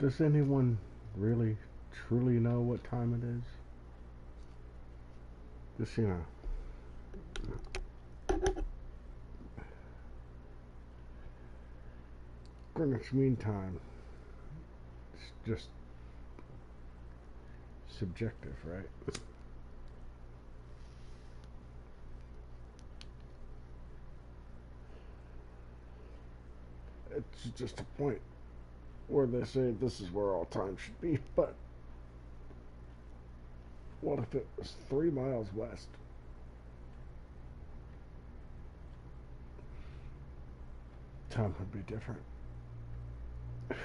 Does anyone really, truly know what time it is? Just, Greenwich Mean Time. It's just subjective, right? It's just a point where they say this is where all time should be, but what if it was 3 miles west? Time would be different. Of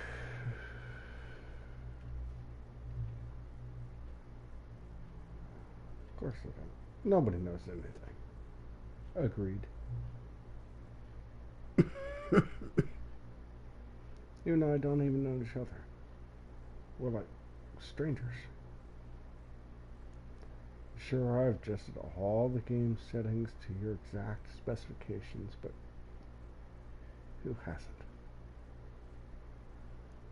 course they don't. Nobody knows anything. Agreed. Even though I don't even know each other. We're like strangers. Sure, I've adjusted all the game settings to your exact specifications, but who hasn't?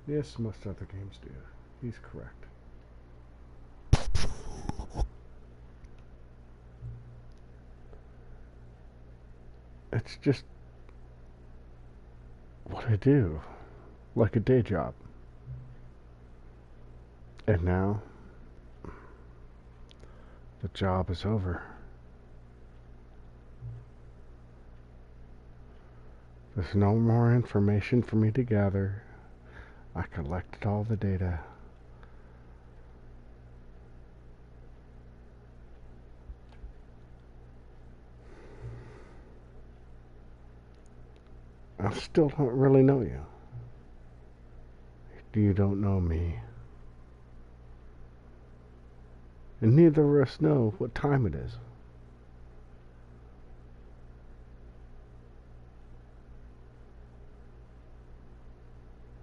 Yes, most other games do. He's correct. It's just what I do, like a day job. And now, the job is over. There's no more information for me to gather. I collected all the data. I still don't really know you. You don't know me. And neither of us know what time it is.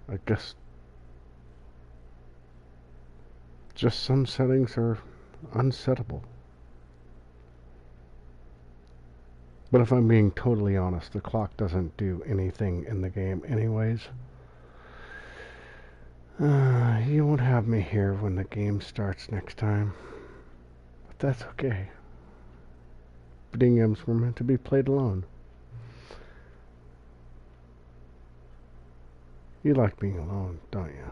I guess just some settings are unsettable. But if I'm being totally honest, the clock doesn't do anything in the game anyways. You won't have me here when the game starts next time. But that's okay. Video games were meant to be played alone. You like being alone, don't you?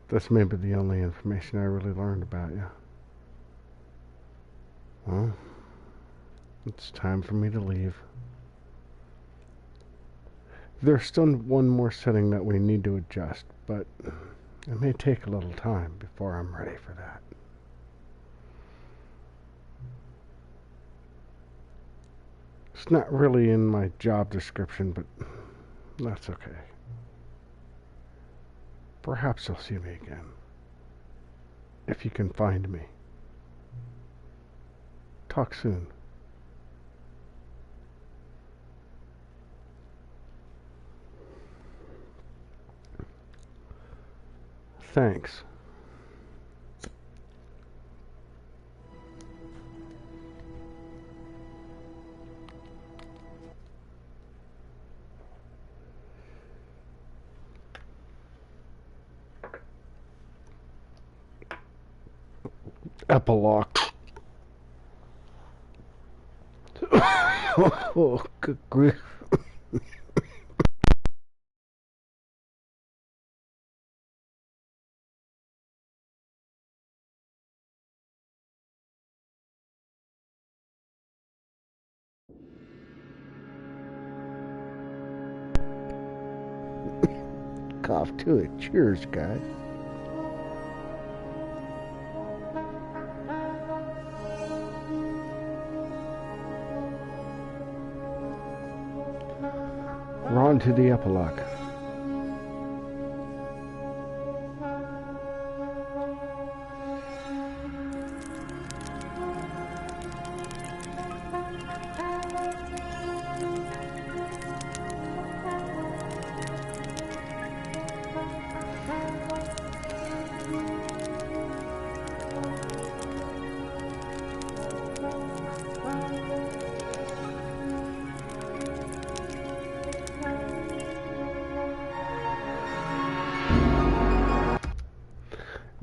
That's maybe the only information I really learned about you. Well, it's time for me to leave. There's still one more setting that we need to adjust, but it may take a little time before I'm ready for that. It's not really in my job description, but that's okay. Perhaps you'll see me again. If you can find me. Talk soon. Thanks. Epilogue. Oh, good grief. Cough to it. Cheers, guys. We're on to the epilogue.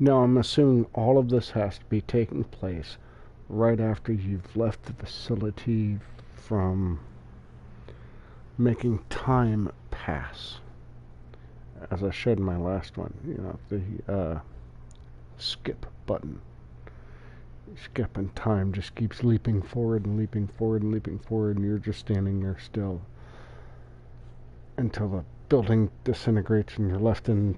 Now, I'm assuming all of this has to be taking place right after you've left the facility from making time pass. As I showed in my last one, the skip button. Skip and time just keeps leaping forward and leaping forward and leaping forward, and you're just standing there still until the building disintegrates and you're left in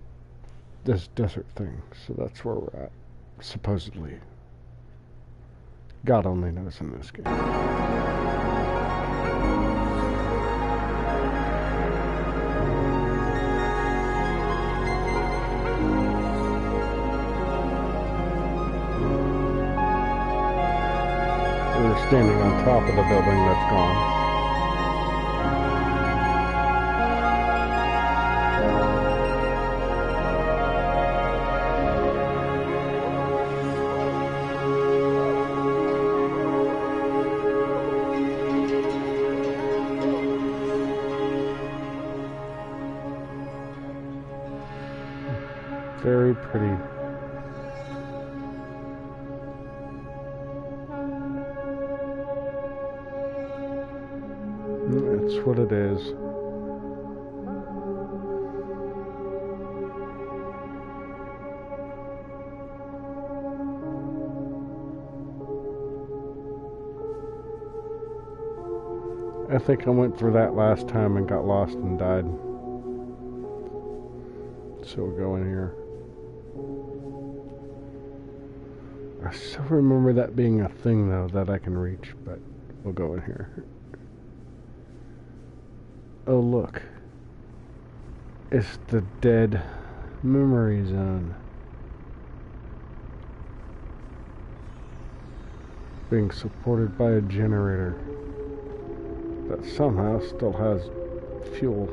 this desert thing. So that's where we're at, supposedly. God only knows in this game. We're standing on top of the building that's gone. Very pretty. That's what it is. I think I went for that last time and got lost and died. So we'll go in here. I still remember that being a thing, though, that I can reach, but we'll go in here. Oh, look. It's the dead memory zone. Being supported by a generator that somehow still has fuel.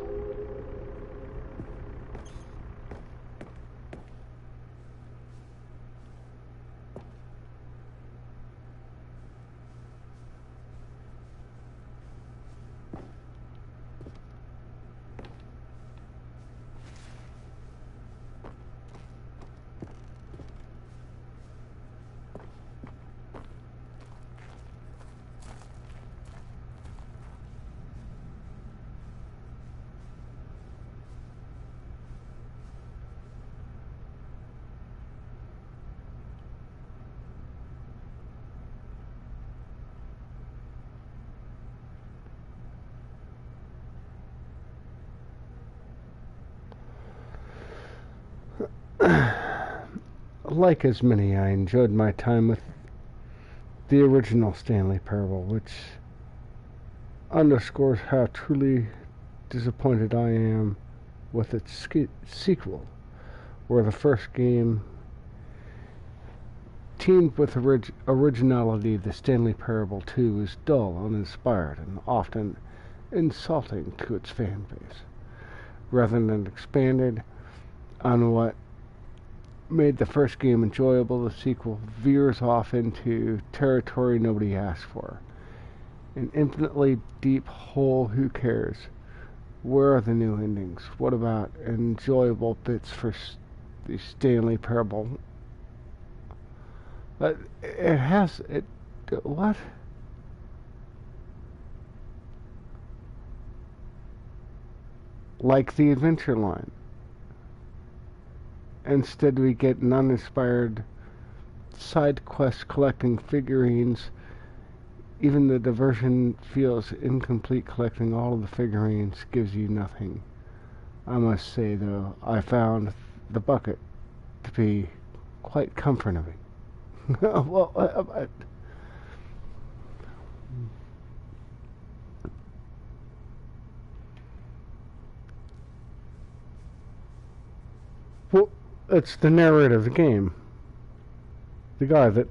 Like as many, I enjoyed my time with the original Stanley Parable, which underscores how truly disappointed I am with its sequel, where the first game teamed with originality. The Stanley Parable 2 is dull, uninspired, and often insulting to its fan base, rather than expanded on what made the first game enjoyable. The sequel veers off into territory nobody asked for. An infinitely deep hole. Who cares? Where are the new endings? What about enjoyable bits for the Stanley Parable? But it has it. What? Like the Adventure line. Instead, we get an uninspired side quest collecting figurines. Even the diversion feels incomplete. Collecting all of the figurines gives you nothing. I must say, though, I found the bucket to be quite comforting. Well, it's the narrator of the game. The guy that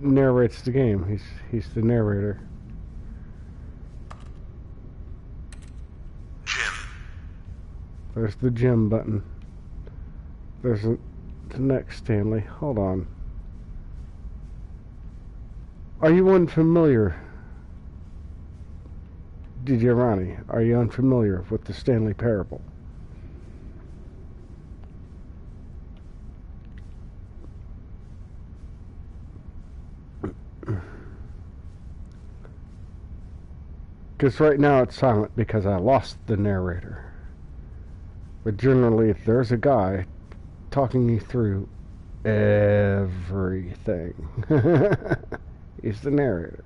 narrates the game. He's the narrator. Jim. There's the Jim button. There's the next Stanley. Hold on. Are you unfamiliar, DJ Ronnie? Are you unfamiliar with the Stanley Parable? Because right now it's silent because I lost the narrator. But generally, if there's a guy talking me through everything, he's the narrator.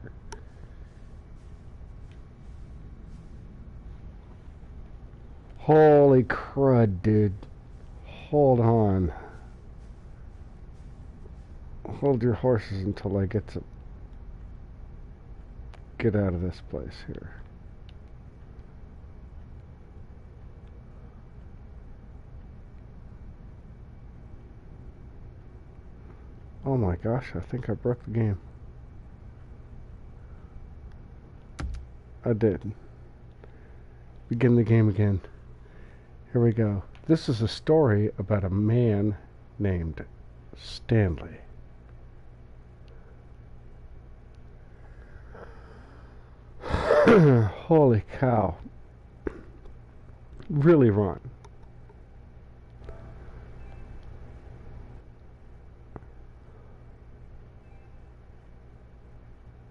Holy crud, dude. Hold on. Hold your horses until I get out of this place here. Oh my gosh, I think I broke the game. I did. Begin the game again. Here we go. This is a story about a man named Stanley. Holy cow. Really run.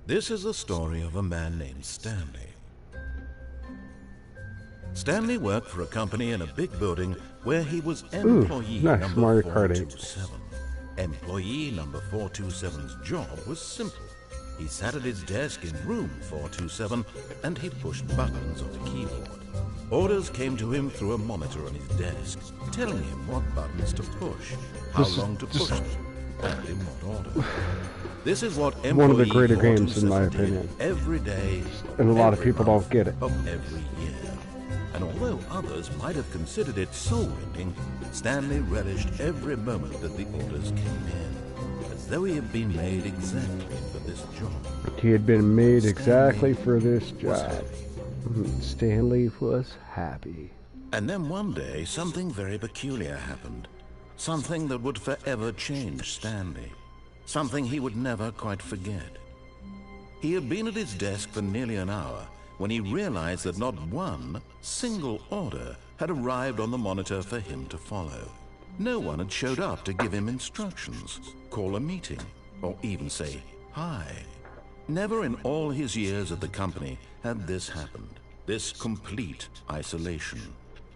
This is the story of a man named Stanley. Stanley worked for a company in a big building where he was employee nice. number Mario Kart 8. 427. Employee number 427's job was simple. He sat at his desk in room 427 and he pushed buttons on the keyboard. Orders came to him through a monitor on his desk, telling him what buttons to push, how long to push them, and in what order. This is what one of the greater Employee games in my 427 opinion. did every day, And a lot of every people month don't get it. of every year. And although others might have considered it soul-rending, Stanley relished every moment that the orders came in, as though he had been made exactly for this job. He had been made exactly Stanley for this was job. happy. Stanley was happy. And then one day, something very peculiar happened. Something that would forever change Stanley. Something he would never quite forget. He had been at his desk for nearly an hour when he realized that not one single order had arrived on the monitor for him to follow. No one had showed up to give him instructions, call a meeting, or even say hi. Never in all his years at the company had this happened, this complete isolation.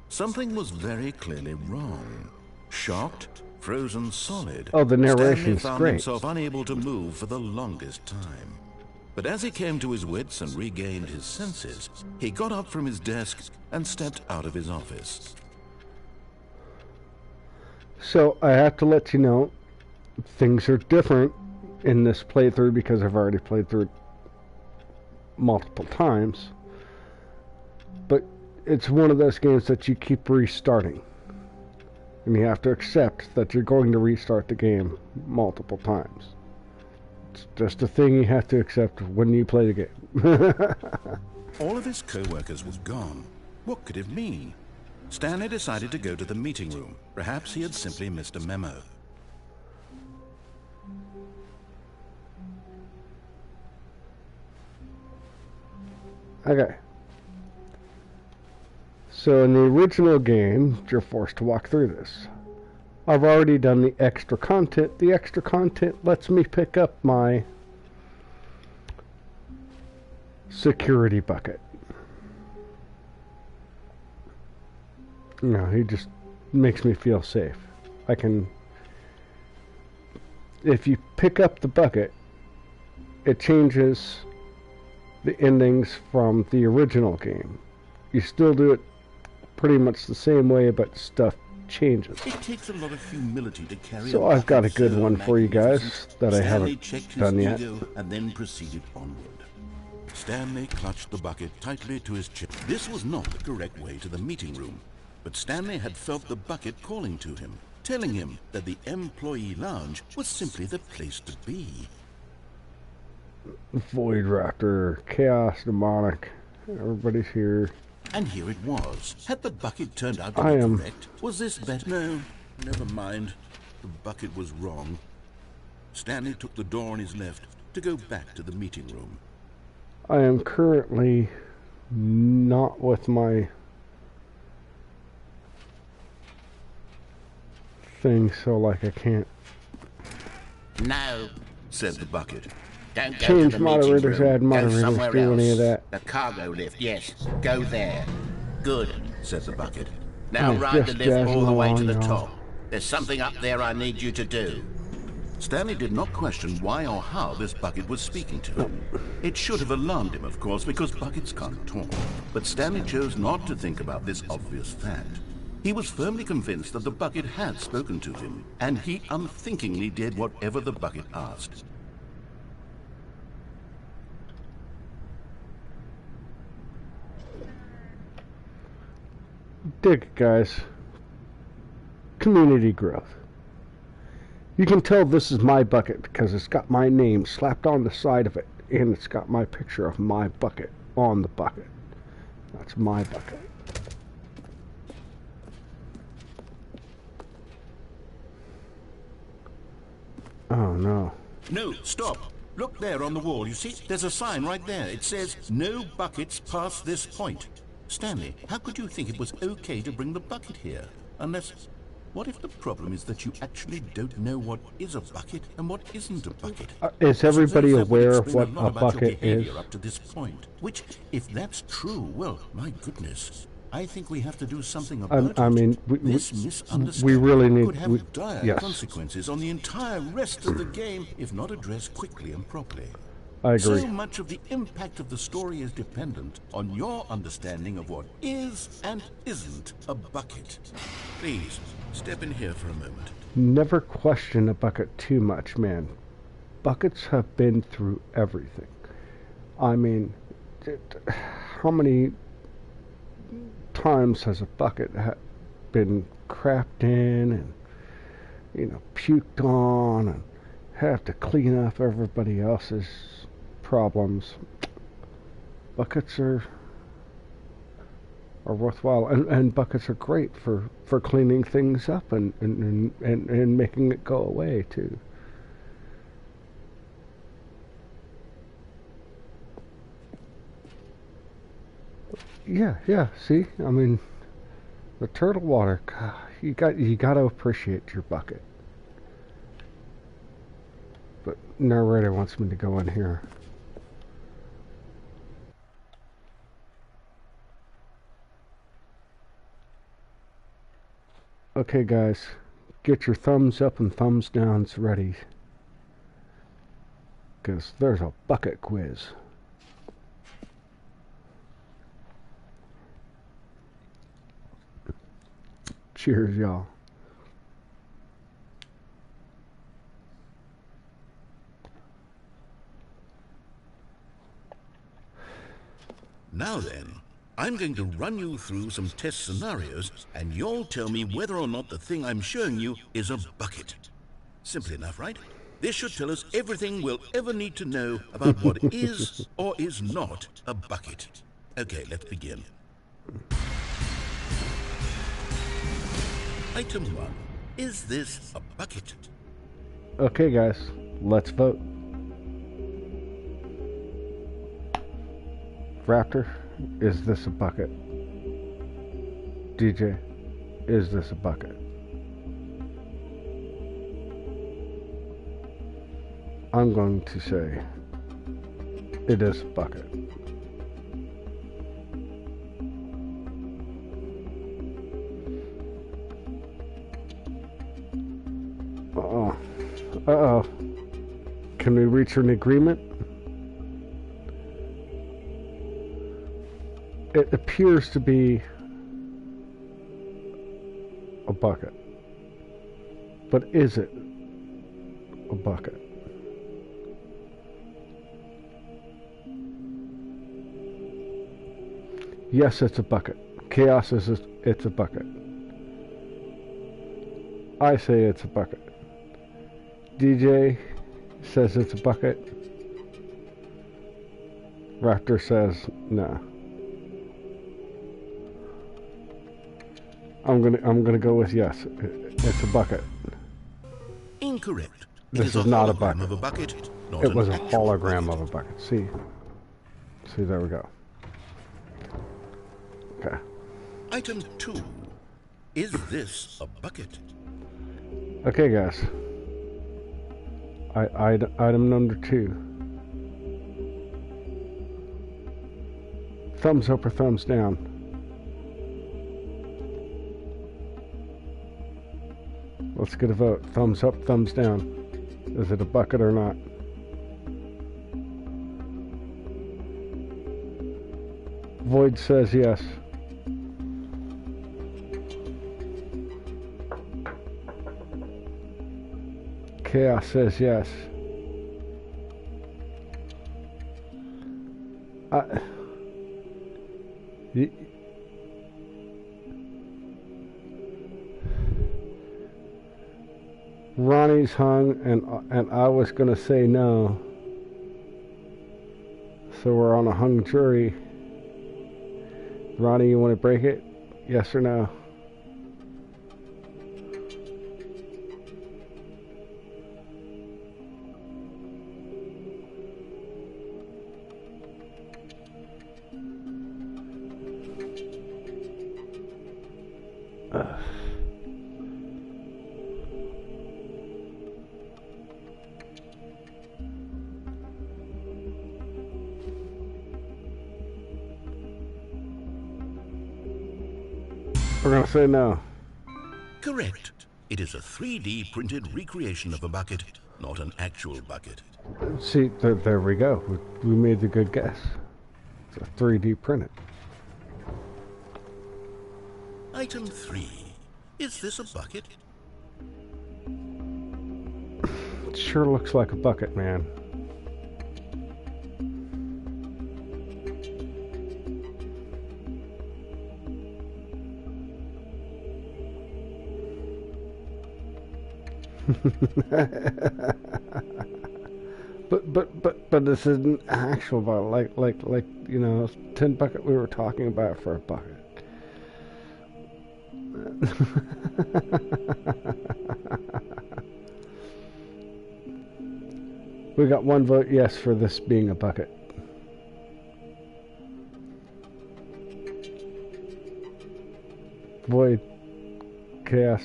Something was very clearly wrong. Shocked, frozen solid, Oh, the Stanley narration's found great. himself unable to move for the longest time. But as he came to his wits and regained his senses, he got up from his desk and stepped out of his office. So I have to let you know, things are different in this playthrough because I've already played through it multiple times. But it's one of those games that you keep restarting. And you have to accept that you're going to restart the game multiple times. It's just a thing you have to accept when you play the game. All of his co-workers were gone. What could it mean? Stanley decided to go to the meeting room. Perhaps he had simply missed a memo. Okay. So in the original game, you're forced to walk through this. I've already done the extra content. The extra content lets me pick up my security bucket. You know, he just makes me feel safe. I can... If you pick up the bucket, it changes the endings from the original game. You still do it pretty much the same way, but stuff changes. It takes a lot of humility to carry. So I've got a good one for you guys that I haven't done yet. And then proceeded onward. Stanley clutched the bucket tightly to his chest. This was not the correct way to the meeting room, but Stanley had felt the bucket calling to him, telling him that the employee lounge was simply the place to be. Void Raptor, Chaos Demonic, everybody's here. And here it was. Had the bucket turned out to be correct? Was this better? No, never mind. The bucket was wrong. Stanley took the door on his left to go back to the meeting room. I am currently not with my thing, so like I can't. No, said the bucket. Don't go to Change the meeting moderators, room. add Go moderators, somewhere do any of else. that. The cargo lift, yes. Go there. Good, said the bucket. Now I'm ride the just lift jazzing all the way to along, the y'all. top. There's something up there I need you to do. Stanley did not question why or how this bucket was speaking to him. It should have alarmed him, of course, because buckets can't talk. But Stanley chose not to think about this obvious fact. He was firmly convinced that the bucket had spoken to him, and he unthinkingly did whatever the bucket asked. Dig it, guys. Community growth. You can tell this is my bucket because it's got my name slapped on the side of it, and it's got my picture of my bucket on the bucket. That's my bucket. Oh no. No, stop. Look there on the wall. You see, there's a sign right there. It says, "No buckets past this point." Stanley, how could you think it was okay to bring the bucket here? Unless, what if the problem is that you actually don't know what is a bucket and what isn't a bucket? Is everybody That would aware of explain what lot a about your bucket behavior is? up to this point. Which, if that's true, well, my goodness, I think we have to do something about it. I mean, This we misunderstanding really need. could have dire Yes, consequences on the entire rest of the game if not addressed quickly and properly. I agree. So much of the impact of the story is dependent on your understanding of what is and isn't a bucket. Please, step in here for a moment. Never question a bucket too much, man. Buckets have been through everything. I mean, how many times has a bucket been crapped in and, you know, puked on and have to clean up everybody else's problems? Buckets are worthwhile, and buckets are great for cleaning things up and making it go away too. Yeah. See, I mean, the turtle water. God, you got to appreciate your bucket. But Narrator wants me to go in here. Okay, guys, get your thumbs up and thumbs downs ready, because there's a bucket quiz. Cheers, y'all. Now then, I'm going to run you through some test scenarios, and you'll tell me whether or not the thing I'm showing you is a bucket. Simple enough, right? This should tell us everything we'll ever need to know about what is or is not a bucket. Okay, let's begin. Item 1. Is this a bucket? Okay, guys, let's vote. Raptor, is this a bucket? DJ, is this a bucket? I'm going to say it is a bucket. Uh-oh. Can we reach an agreement? It appears to be a bucket. But is it a bucket? Yes, it's a bucket. Chaos says it's a bucket. I say it's a bucket. DJ says it's a bucket. Raptor says no. I'm gonna go with yes. It's a bucket. Incorrect. This is not a bucket. Of a bucket, not It an was a actual hologram bucket. of a bucket. See, there we go. Okay. Item 2. Is this a bucket? Okay, guys. Item number 2. thumbs up or thumbs down? Let's get a vote. Thumbs up, thumbs down. Is it a bucket or not? Void says yes. Chaos says yes. Ronnie's hung, and I was going to say no. So we're on a hung jury. Ronnie, you want to break it? Yes or no? We're going to say no. Correct. It is a 3D printed recreation of a bucket, not an actual bucket. See, there we go. We made the good guess. It's a 3D printed. Item 3. Is this a bucket? It sure looks like a bucket, man. but this isn't actual bucket, like you know, 10 bucket we were talking about for a bucket. We got one vote yes for this being a bucket. Void. Chaos.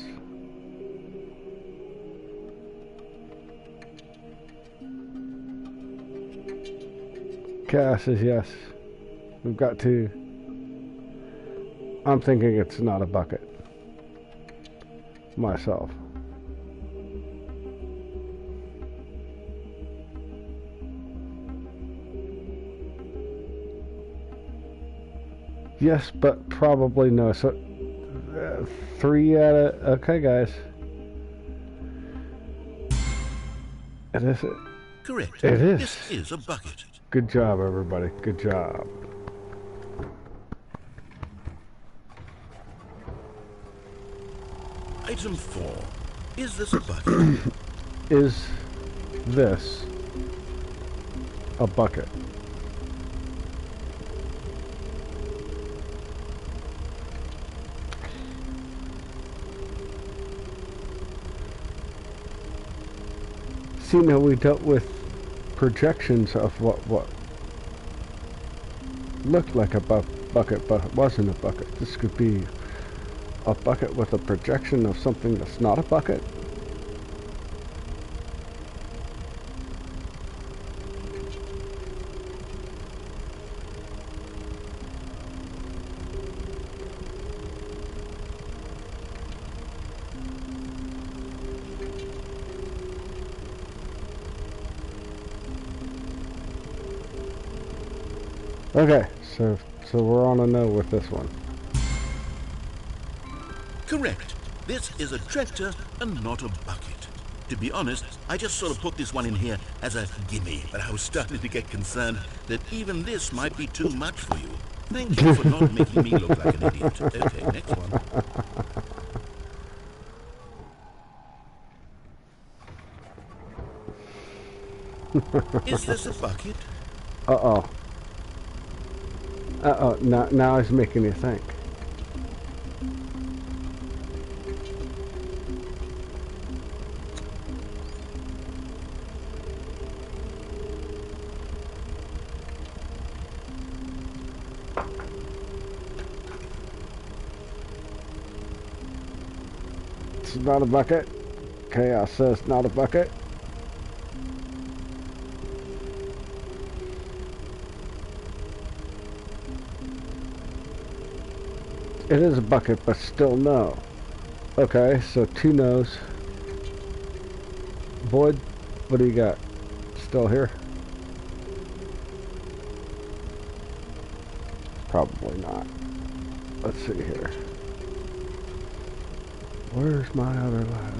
Chaos says yes. We've got two. I'm thinking it's not a bucket. Myself. Yes, but probably no. So, 3 out of... Okay, guys. It is it. Correct. It is. This is a bucket. Good job, everybody. Good job. Item 4. Is this a bucket? Is this a bucket? See, now we dealt with projections of what looked like a bucket, but it wasn't a bucket. This could be a bucket with a projection of something that's not a bucket. Okay, so we're on a no with this one. Correct. This is a tractor and not a bucket. To be honest, I just sort of put this one in here as a gimme, but I was starting to get concerned that even this might be too much for you. Thank you for not making me look like an idiot. Okay, next one. Is this a bucket? Uh-oh. Uh-oh, now it's making you think. It's not a bucket. Chaos says not a bucket. It is a bucket, but still no. Okay, so 2 no's. Void, what do you got? Still here? Probably not. Let's see here. Where's my other light?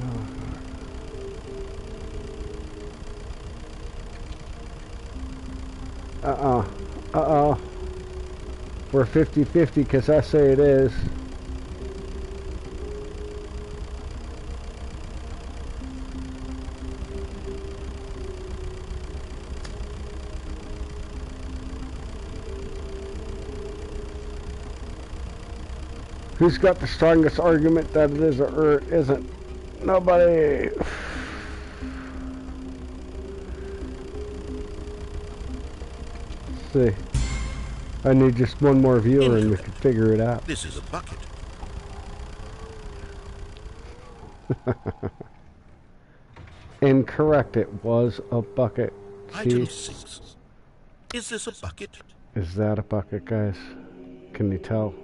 Oh. Uh-oh. We're 50-50 because I say it is. Who's got the strongest argument that it is or it isn't? Nobody. Let's see. I need just one more viewer and we can figure it out. This is a bucket. Incorrect. It was a bucket. Item See? 6. Is this a bucket? Is that a bucket, guys? Can you tell?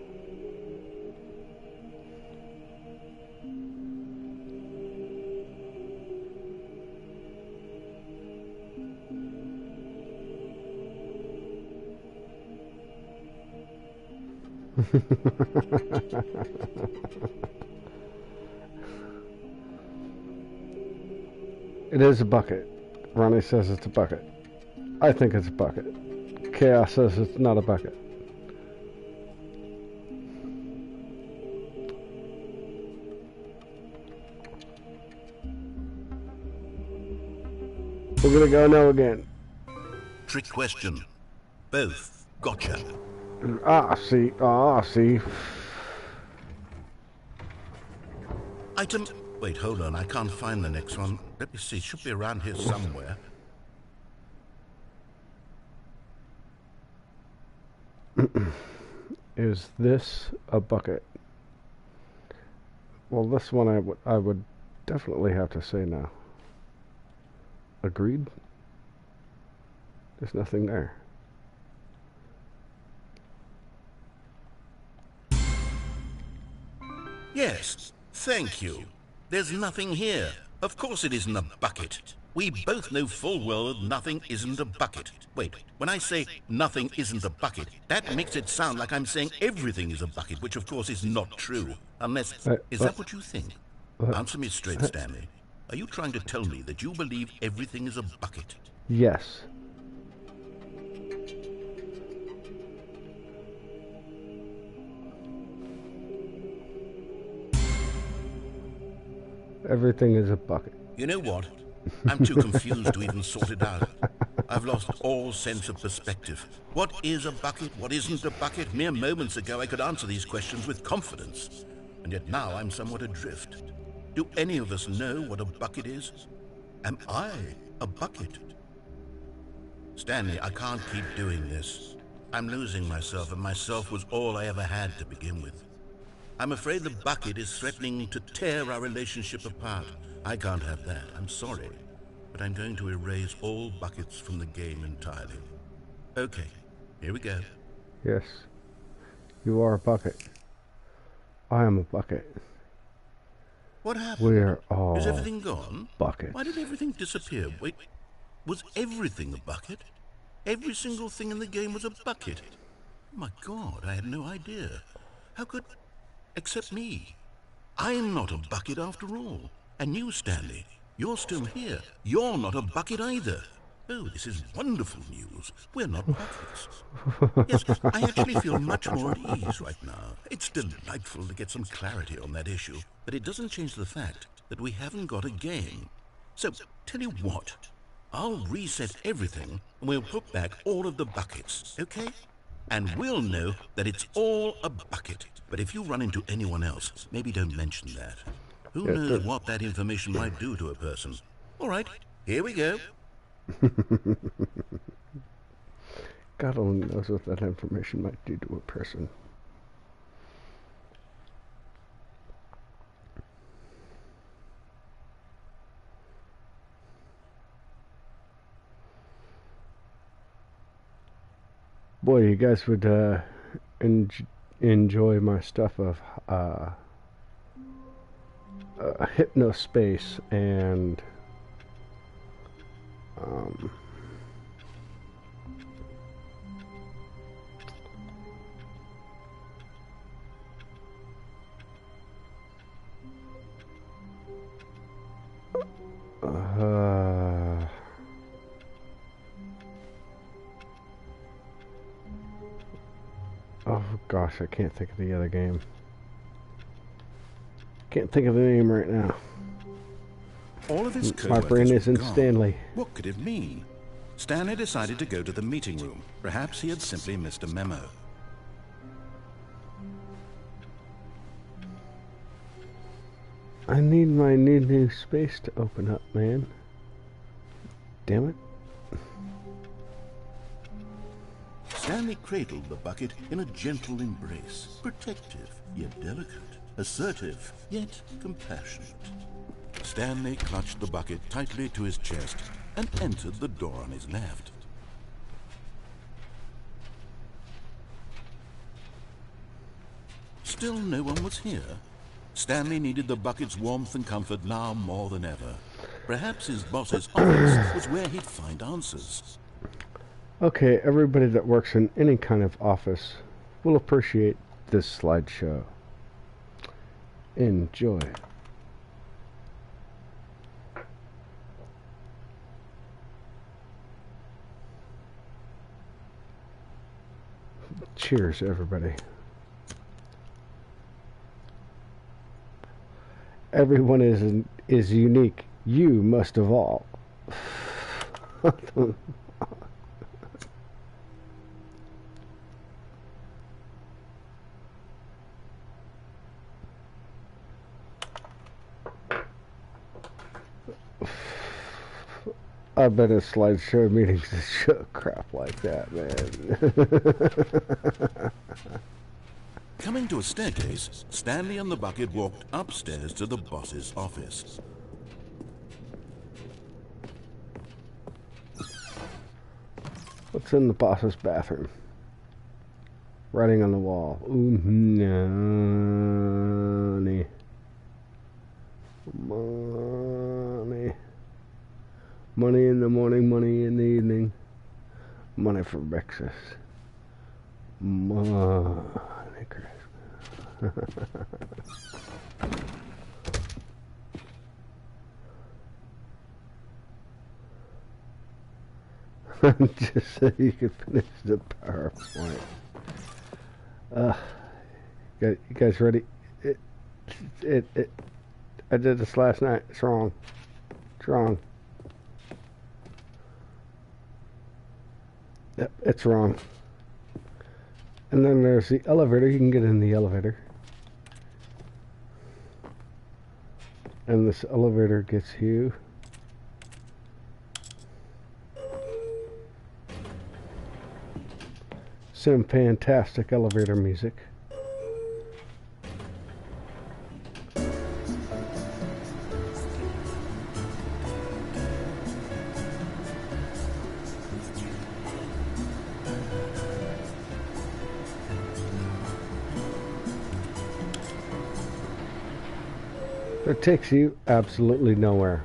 It is a bucket. Ronnie says it's a bucket. I think it's a bucket. Chaos says it's not a bucket. We're gonna go no again. Trick question. Both. Gotcha. See. Item... Wait, hold on. I can't find the next one. Let me see. It should be around here somewhere. Is this a bucket? Well, this one I would definitely have to say no. Agreed? There's nothing there. Yes, thank you. There's nothing here. Of course it isn't a bucket. We both know full well that nothing isn't a bucket. Wait, when I say nothing isn't a bucket, that makes it sound like I'm saying everything is a bucket, which of course is not true. Unless... is that what you think? Answer me straight, Stanley. Are you trying to tell me that you believe everything is a bucket? Yes. Everything is a bucket. You know what? I'm too confused to even sort it out. I've lost all sense of perspective. What is a bucket? What isn't a bucket? Mere moments ago I could answer these questions with confidence. And yet now I'm somewhat adrift. Do any of us know what a bucket is? Am I a bucket? Stanley, I can't keep doing this. I'm losing myself, and myself was all I ever had to begin with. I'm afraid the bucket is threatening to tear our relationship apart. I can't have that. I'm sorry. But I'm going to erase all buckets from the game entirely. Okay, here we go. Yes. You are a bucket. I am a bucket. What happened? We're all Is everything gone? buckets. Why did everything disappear? Wait, was everything a bucket? Every single thing in the game was a bucket. Oh my God, I had no idea. How could... Except me. I'm not a bucket after all. And you, Stanley, you're still here. You're not a bucket either. Oh, this is wonderful news. We're not buckets. Yes, I actually feel much more at ease right now. It's delightful to get some clarity on that issue, but it doesn't change the fact that we haven't got a game. So, tell you what, I'll reset everything and we'll put back all of the buckets, okay? And we'll know that it's all a bucket. But if you run into anyone else, maybe don't mention that. Who knows what that information might do to a person? All right, here we go. God only knows what that information might do to a person. Boy, you guys would enjoy my stuff of hypnospace and um, oh gosh, I can't think of the other game. Can't think of the name right now. All of his My co-workers brain were isn't gone. Stanley. What could it mean? Stanley decided to go to the meeting room. Perhaps he had simply missed a memo. I need my new space to open up, man. Damn it. Stanley cradled the bucket in a gentle embrace, protective yet delicate, assertive yet compassionate. Stanley clutched the bucket tightly to his chest and entered the door on his left. Still no one was here. Stanley needed the bucket's warmth and comfort now more than ever. Perhaps his boss's office was where he'd find answers. Okay, everybody that works in any kind of office will appreciate this slideshow. Enjoy. Cheers, everybody. Everyone is unique. You must evolve. I've been in slideshow meetings that show crap like that, man. Coming to a staircase, Stanley and the bucket walked upstairs to the boss's office. What's in the boss's bathroom? Writing on the wall. Ooh, money. Money. Money in the morning, money in the evening. Money for breakfast. Money Christmas. Just so you can finish the PowerPoint. You guys ready? I did this last night. It's wrong. It's wrong. Yep, it's wrong. And then there's the elevator. You can get in the elevator. And this elevator gets you some fantastic elevator music. It takes you absolutely nowhere.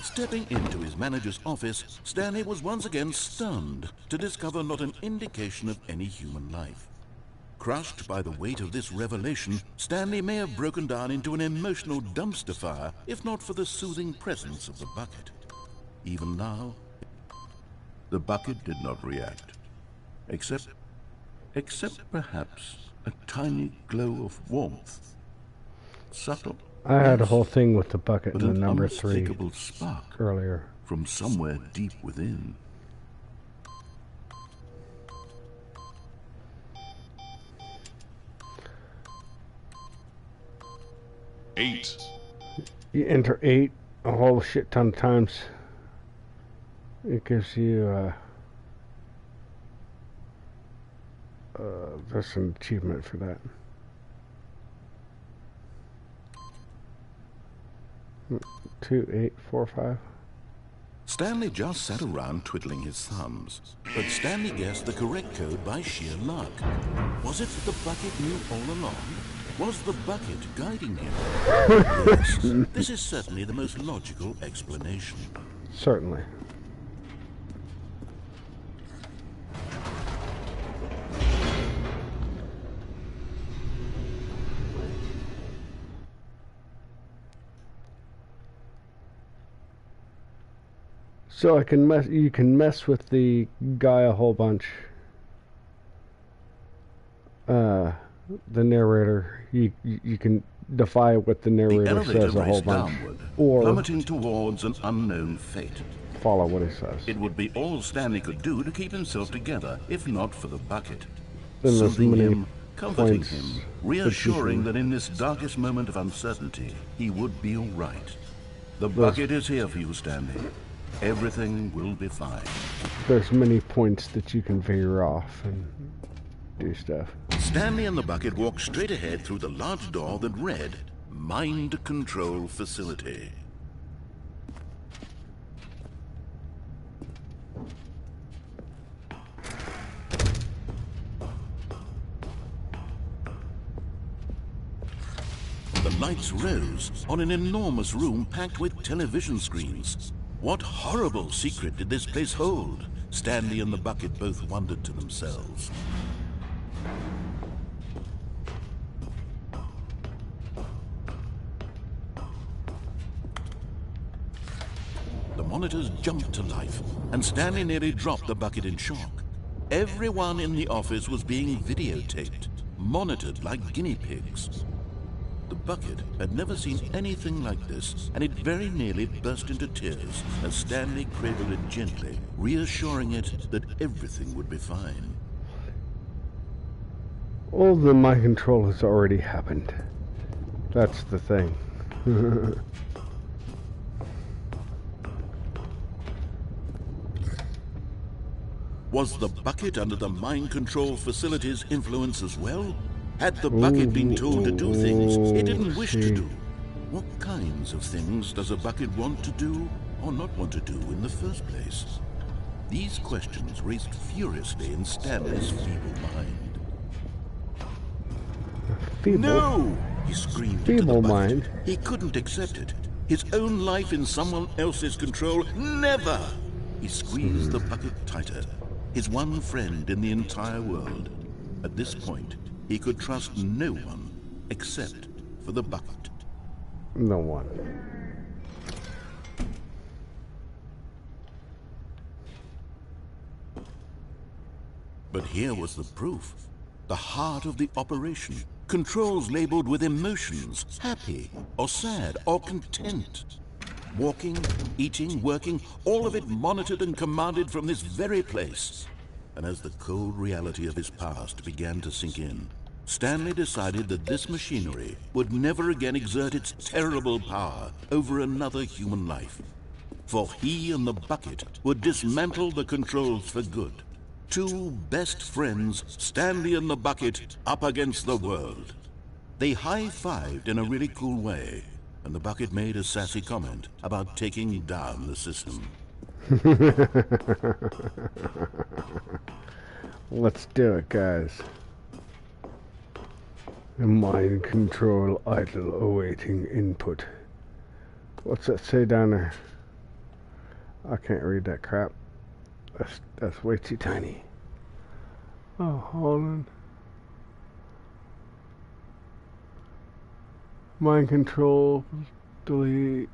Stepping into his manager's office, Stanley was once again stunned to discover not an indication of any human life. Crushed by the weight of this revelation, Stanley may have broken down into an emotional dumpster fire if not for the soothing presence of the bucket. Even now, the bucket did not react, except perhaps a tiny glow of warmth. Subtle. I had a whole thing with the bucket But and the an number 3 unmistakable spark earlier. from somewhere deep within. Eight. You enter 8 a whole shit ton of times. It gives you there's an achievement for that. 2, 8, 4, 5. Stanley just sat around twiddling his thumbs, but Stanley guessed the correct code by sheer luck. Was it that the bucket knew all along? Was the bucket guiding him? Yes, this is certainly the most logical explanation. Certainly. So you can mess with the guy a whole bunch. The narrator, you can defy what the narrator says a whole bunch, downward, or plummeting towards an unknown fate. Follow what he says. It would be all Stanley could do to keep himself together, if not for the bucket. Then there's Soothing many him, comforting points him, reassuring that in this darkest moment of uncertainty, he would be all right. The bucket is here for you, Stanley. Everything will be fine. There's many points that you can veer off and do stuff. Stanley and the bucket walked straight ahead through the large door that read, Mind Control Facility. The lights rose on an enormous room packed with television screens. What horrible secret did this place hold? Stanley and the bucket both wondered to themselves. The monitors jumped to life, and Stanley nearly dropped the bucket in shock. Everyone in the office was being videotaped, monitored like guinea pigs. The bucket had never seen anything like this, and it very nearly burst into tears as Stanley cradled it gently, reassuring it that everything would be fine. All the mind control has already happened. That's the thing. Was the bucket under the mind control facility's influence as well? Had the bucket been told to do things it didn't wish to do? What kinds of things does a bucket want to do or not want to do in the first place? These questions raced furiously in Stanley's feeble mind. No! He screamed into the bucket. Mind. He couldn't accept it. His own life in someone else's control? Never! He squeezed the bucket tighter. His one friend in the entire world. At this point, he could trust no one except for the bucket. No one. But here was the proof. The heart of the operation. Controls labeled with emotions, happy or sad or content. Walking, eating, working, all of it monitored and commanded from this very place. And as the cold reality of his past began to sink in, Stanley decided that this machinery would never again exert its terrible power over another human life. For he and the bucket would dismantle the controls for good. Two best friends, Stanley and the bucket, up against the world. They high-fived in a really cool way, and the bucket made a sassy comment about taking down the system. Let's do it, guys. Mind control idle awaiting input. What's that say down there? I can't read that crap. That's way too tiny. Oh, hold on. Mind control, delete,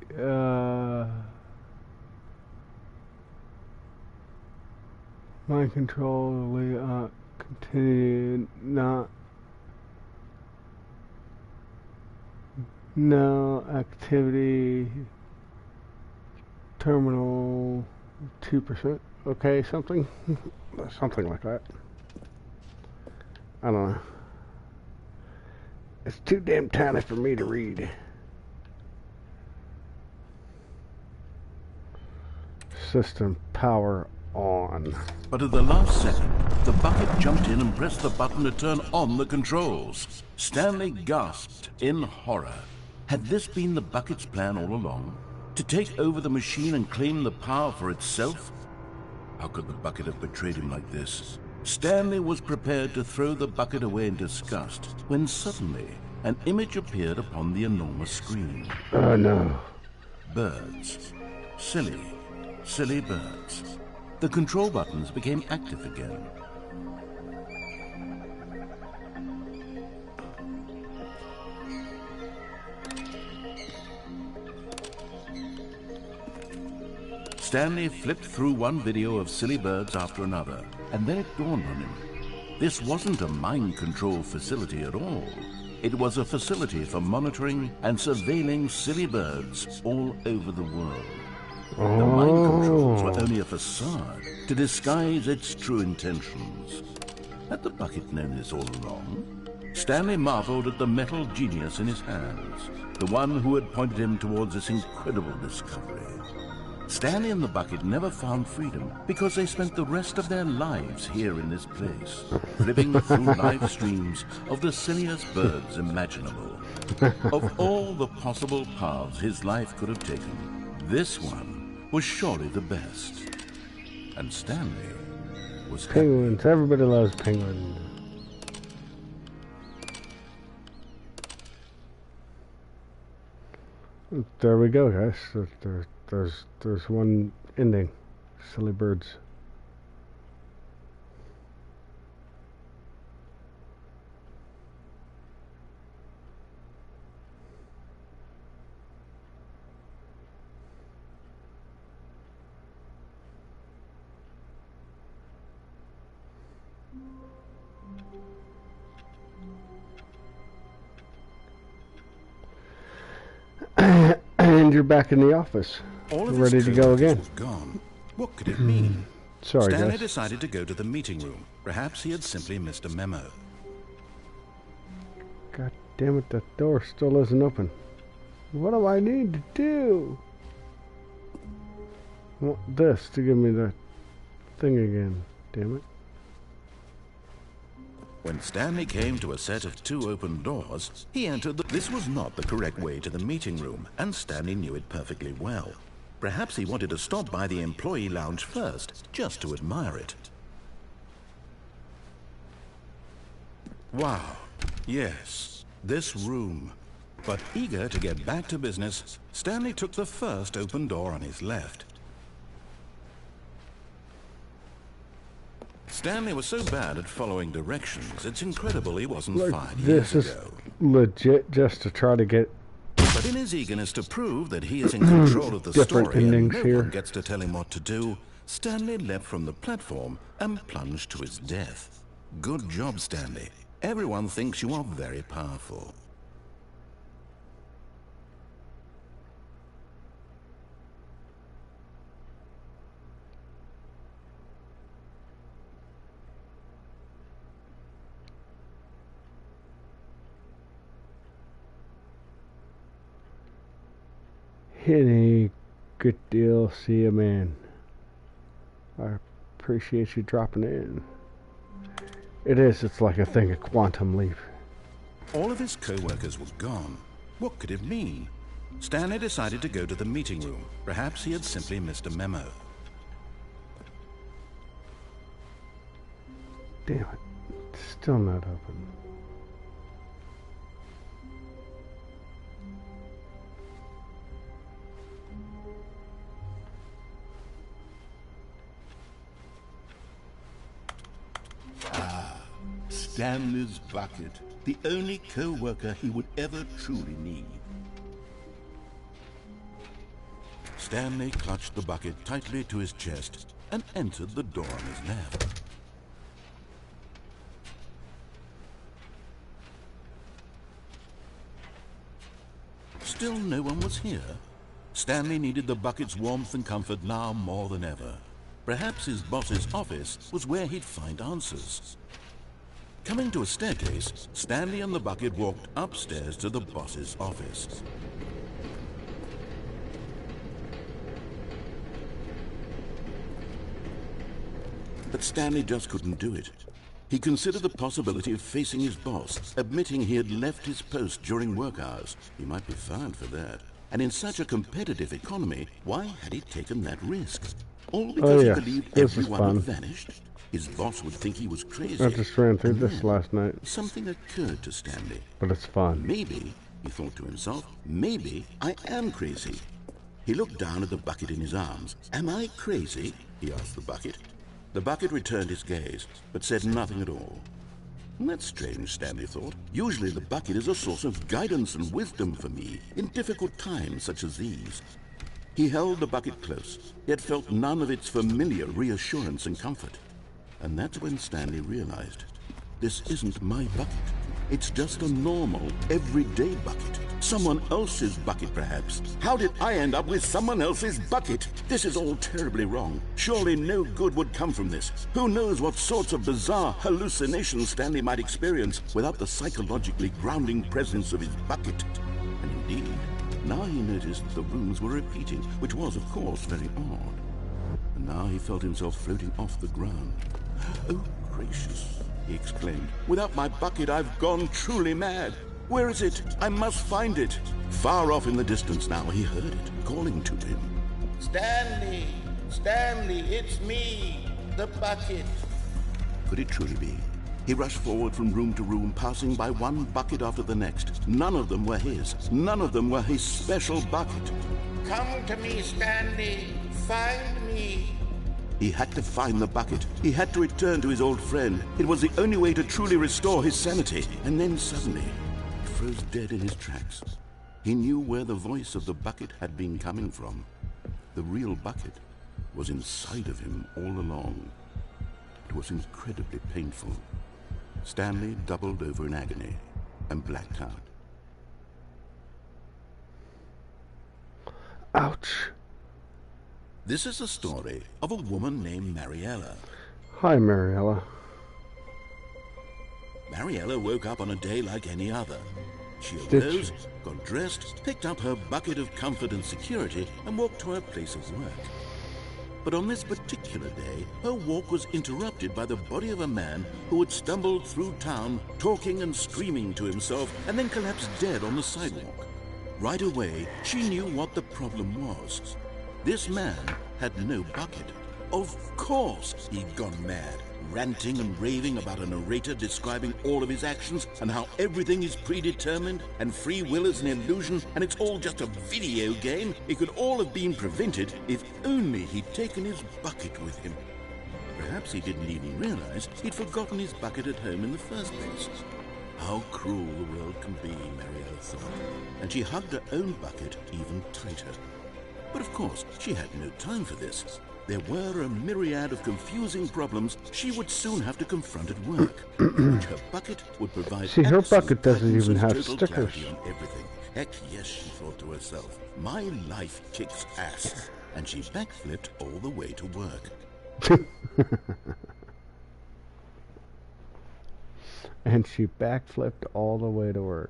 mind control, delete, continue, not, no, activity, terminal, 2%, okay, something like that. I don't know. It's too damn tiny for me to read. System power on. But at the last second, the bucket jumped in and pressed the button to turn on the controls. Stanley gasped in horror. Had this been the bucket's plan all along? To take over the machine and claim the power for itself? How could the bucket have betrayed him like this? Stanley was prepared to throw the bucket away in disgust when suddenly an image appeared upon the enormous screen. Oh no. Birds. Silly, silly birds. The control buttons became active again. Stanley flipped through one video of silly birds after another, and then it dawned on him. This wasn't a mind control facility at all. It was a facility for monitoring and surveilling silly birds all over the world. The mind controls were only a facade to disguise its true intentions. Had the bucket known this all along? Stanley marveled at the metal genius in his hands, the one who had pointed him towards this incredible discovery. Stanley and the bucket never found freedom because they spent the rest of their lives here in this place, living through live streams of the silliest birds imaginable. Of all the possible paths his life could have taken, this one was surely the best. And Stanley was happy. Penguins. Everybody loves penguins. There we go, guys. There's one ending. Silly birds. And you're back in the office. All of Ready to go again. Was gone. What could it mean? Sorry, Stanley guys. decided to go to the meeting room. Perhaps he had simply missed a memo. God damn it, that door still isn't open. What do I need to do? I want this to give me the thing again. Damn it. When Stanley came to a set of 2 open doors, he entered This was not the correct way to the meeting room, and Stanley knew it perfectly well. Perhaps he wanted to stop by the employee lounge first, just to admire it. Wow. Yes, this room. But eager to get back to business, Stanley took the first open door on his left. Stanley was so bad at following directions, it's incredible he wasn't fired years This is ago. legit just to try to get But in his eagerness to prove that he is in control of the different story and endings no here. one gets to tell him what to do, Stanley leapt from the platform and plunged to his death. Good job, Stanley. Everyone thinks you are very powerful. Henny. Good deal. See you, man. I appreciate you dropping in. It is. It's like a thing of quantum leap. All of his co-workers were gone. What could it mean? Stanley decided to go to the meeting room. Perhaps he had simply missed a memo. Damn it. It's still not open. Stanley's bucket, the only co-worker he would ever truly need. Stanley clutched the bucket tightly to his chest and entered the door on his left. Still no one was here. Stanley needed the bucket's warmth and comfort now more than ever. Perhaps his boss's office was where he'd find answers. Coming to a staircase, Stanley and the bucket walked upstairs to the boss's office. But Stanley just couldn't do it. He considered the possibility of facing his boss, admitting he had left his post during work hours. He might be fired for that. And in such a competitive economy, why had he taken that risk? All because he believed everyone had vanished? His boss would think he was crazy. I just ran through this last night. Something occurred to Stanley. But it's fun. Maybe, he thought to himself, maybe I am crazy. He looked down at the bucket in his arms. Am I crazy? He asked the bucket. The bucket returned his gaze, but said nothing at all. That's strange, Stanley thought. Usually the bucket is a source of guidance and wisdom for me in difficult times such as these. He held the bucket close, yet felt none of its familiar reassurance and comfort. And that's when Stanley realized, this isn't my bucket. It's just a normal, everyday bucket. Someone else's bucket, perhaps. How did I end up with someone else's bucket? This is all terribly wrong. Surely no good would come from this. Who knows what sorts of bizarre hallucinations Stanley might experience without the psychologically grounding presence of his bucket. And indeed, now he noticed that the runes were repeating, which was, of course, very odd. And now he felt himself floating off the ground. Oh, gracious, he exclaimed. Without my bucket, I've gone truly mad. Where is it? I must find it. Far off in the distance now, he heard it, calling to him. Stanley! Stanley, it's me, the bucket. Could it truly be? He rushed forward from room to room, passing by one bucket after the next. None of them were his. None of them were his special bucket. Come to me, Stanley. Find me. He had to find the bucket. He had to return to his old friend. It was the only way to truly restore his sanity. And then suddenly, he froze dead in his tracks. He knew where the voice of the bucket had been coming from. The real bucket was inside of him all along. It was incredibly painful. Stanley doubled over in agony and blacked out. Ouch. This is the story of a woman named Mariella. Hi, Mariella. Mariella woke up on a day like any other. She arose, got dressed, picked up her bucket of comfort and security, and walked to her place of work. But on this particular day, her walk was interrupted by the body of a man who had stumbled through town, talking and screaming to himself, and then collapsed dead on the sidewalk. Right away, she knew what the problem was. This man had no bucket. Of course he'd gone mad, ranting and raving about a narrator describing all of his actions and how everything is predetermined and free will is an illusion and it's all just a video game. It could all have been prevented if only he'd taken his bucket with him. Perhaps he didn't even realize he'd forgotten his bucket at home in the first place. How cruel the world can be, Mariella thought, and she hugged her own bucket even tighter. But of course, she had no time for this. There were a myriad of confusing problems she would soon have to confront at work, which her bucket would provide. See, her bucket doesn't even have stickers. On everything. Heck yes, she thought to herself. My life kicks ass. And she backflipped all the way to work. And she backflipped all the way to work.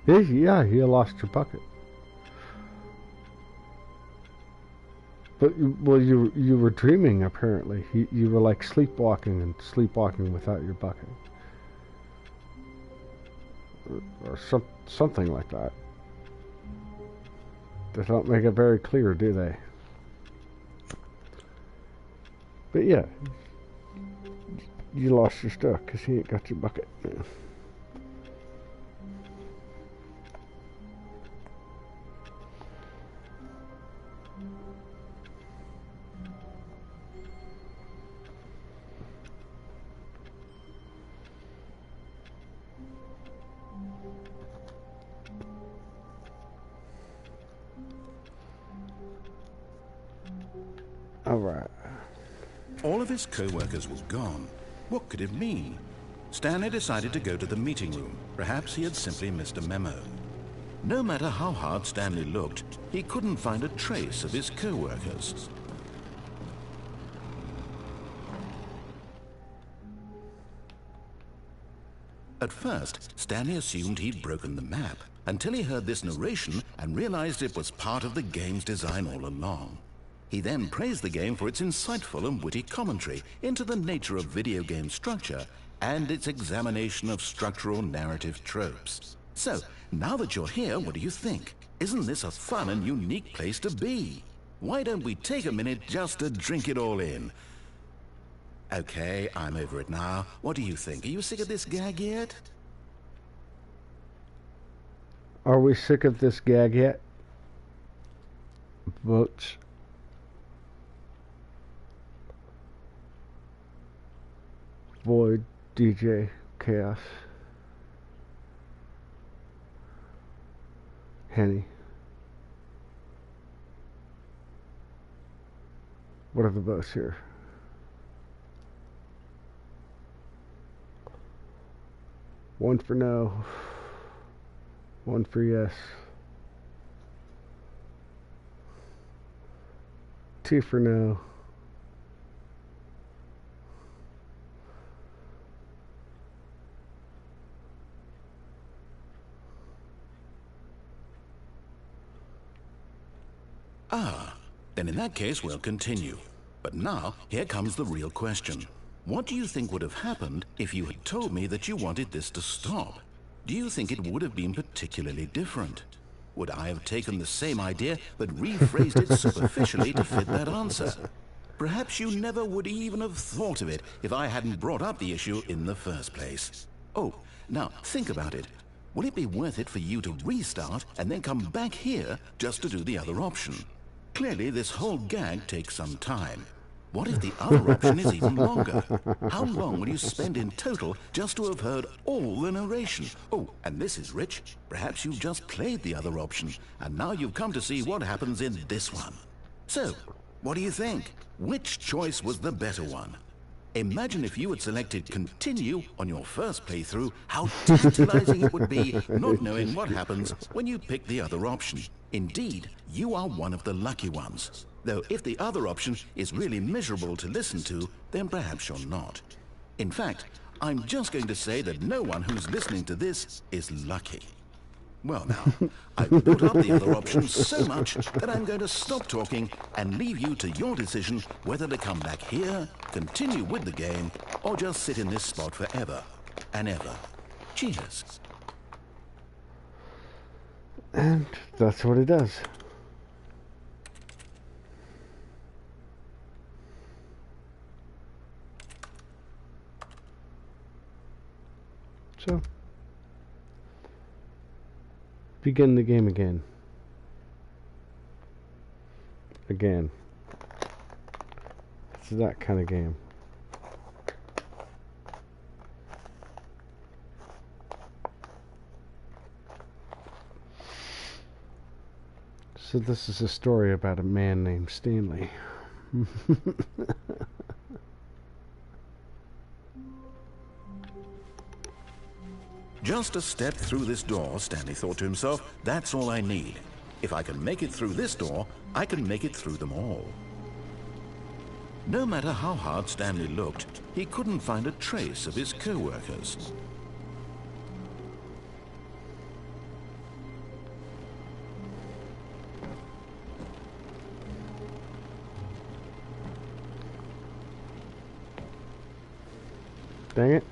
Yeah, you lost your bucket. But you were dreaming apparently. You were like sleepwalking without your bucket, or something like that. They don't make it very clear, do they? But yeah, you lost your stuff because you ain't got your bucket. Alright. All of his co-workers were gone. What could it mean? Stanley decided to go to the meeting room. Perhaps he had simply missed a memo. No matter how hard Stanley looked, he couldn't find a trace of his co-workers. At first, Stanley assumed he'd broken the map, until he heard this narration and realized it was part of the game's design all along. He then praised the game for its insightful and witty commentary into the nature of video game structure and its examination of structural narrative tropes. So, now that you're here, what do you think? Isn't this a fun and unique place to be? Why don't we take a minute just to drink it all in? Okay, I'm over it now. What do you think? Are you sick of this gag yet? Are we sick of this gag yet? Votes. Void, DJ, Chaos, Henny. What are the votes here? One for no, one for yes, two for no, then in that case we'll continue. But now, here comes the real question. What do you think would have happened if you had told me that you wanted this to stop? Do you think it would have been particularly different? Would I have taken the same idea but rephrased it superficially to fit that answer? Perhaps you never would even have thought of it if I hadn't brought up the issue in the first place. Oh, now think about it. Will it be worth it for you to restart and then come back here just to do the other option? Clearly, this whole gag takes some time. What if the other option is even longer? How long will you spend in total just to have heard all the narration? Oh, and this is rich. Perhaps you've just played the other option, and now you've come to see what happens in this one. So, what do you think? Which choice was the better one? Imagine if you had selected continue on your first playthrough, how tantalizing it would be not knowing what happens when you pick the other option. Indeed, you are one of the lucky ones. Though if the other option is really miserable to listen to, then perhaps you're not. In fact, I'm just going to say that no one who's listening to this is lucky. Well now, I've built up the other options so much that I'm going to stop talking and leave you to your decision whether to come back here, continue with the game, or just sit in this spot forever and ever. Cheers. And that's what it does. So, begin the game again. Again. It's that kind of game. So this is a story about a man named Stanley. Just a step through this door, Stanley thought to himself, that's all I need. If I can make it through this door, I can make it through them all. No matter how hard Stanley looked, he couldn't find a trace of his co-workers. Dang it.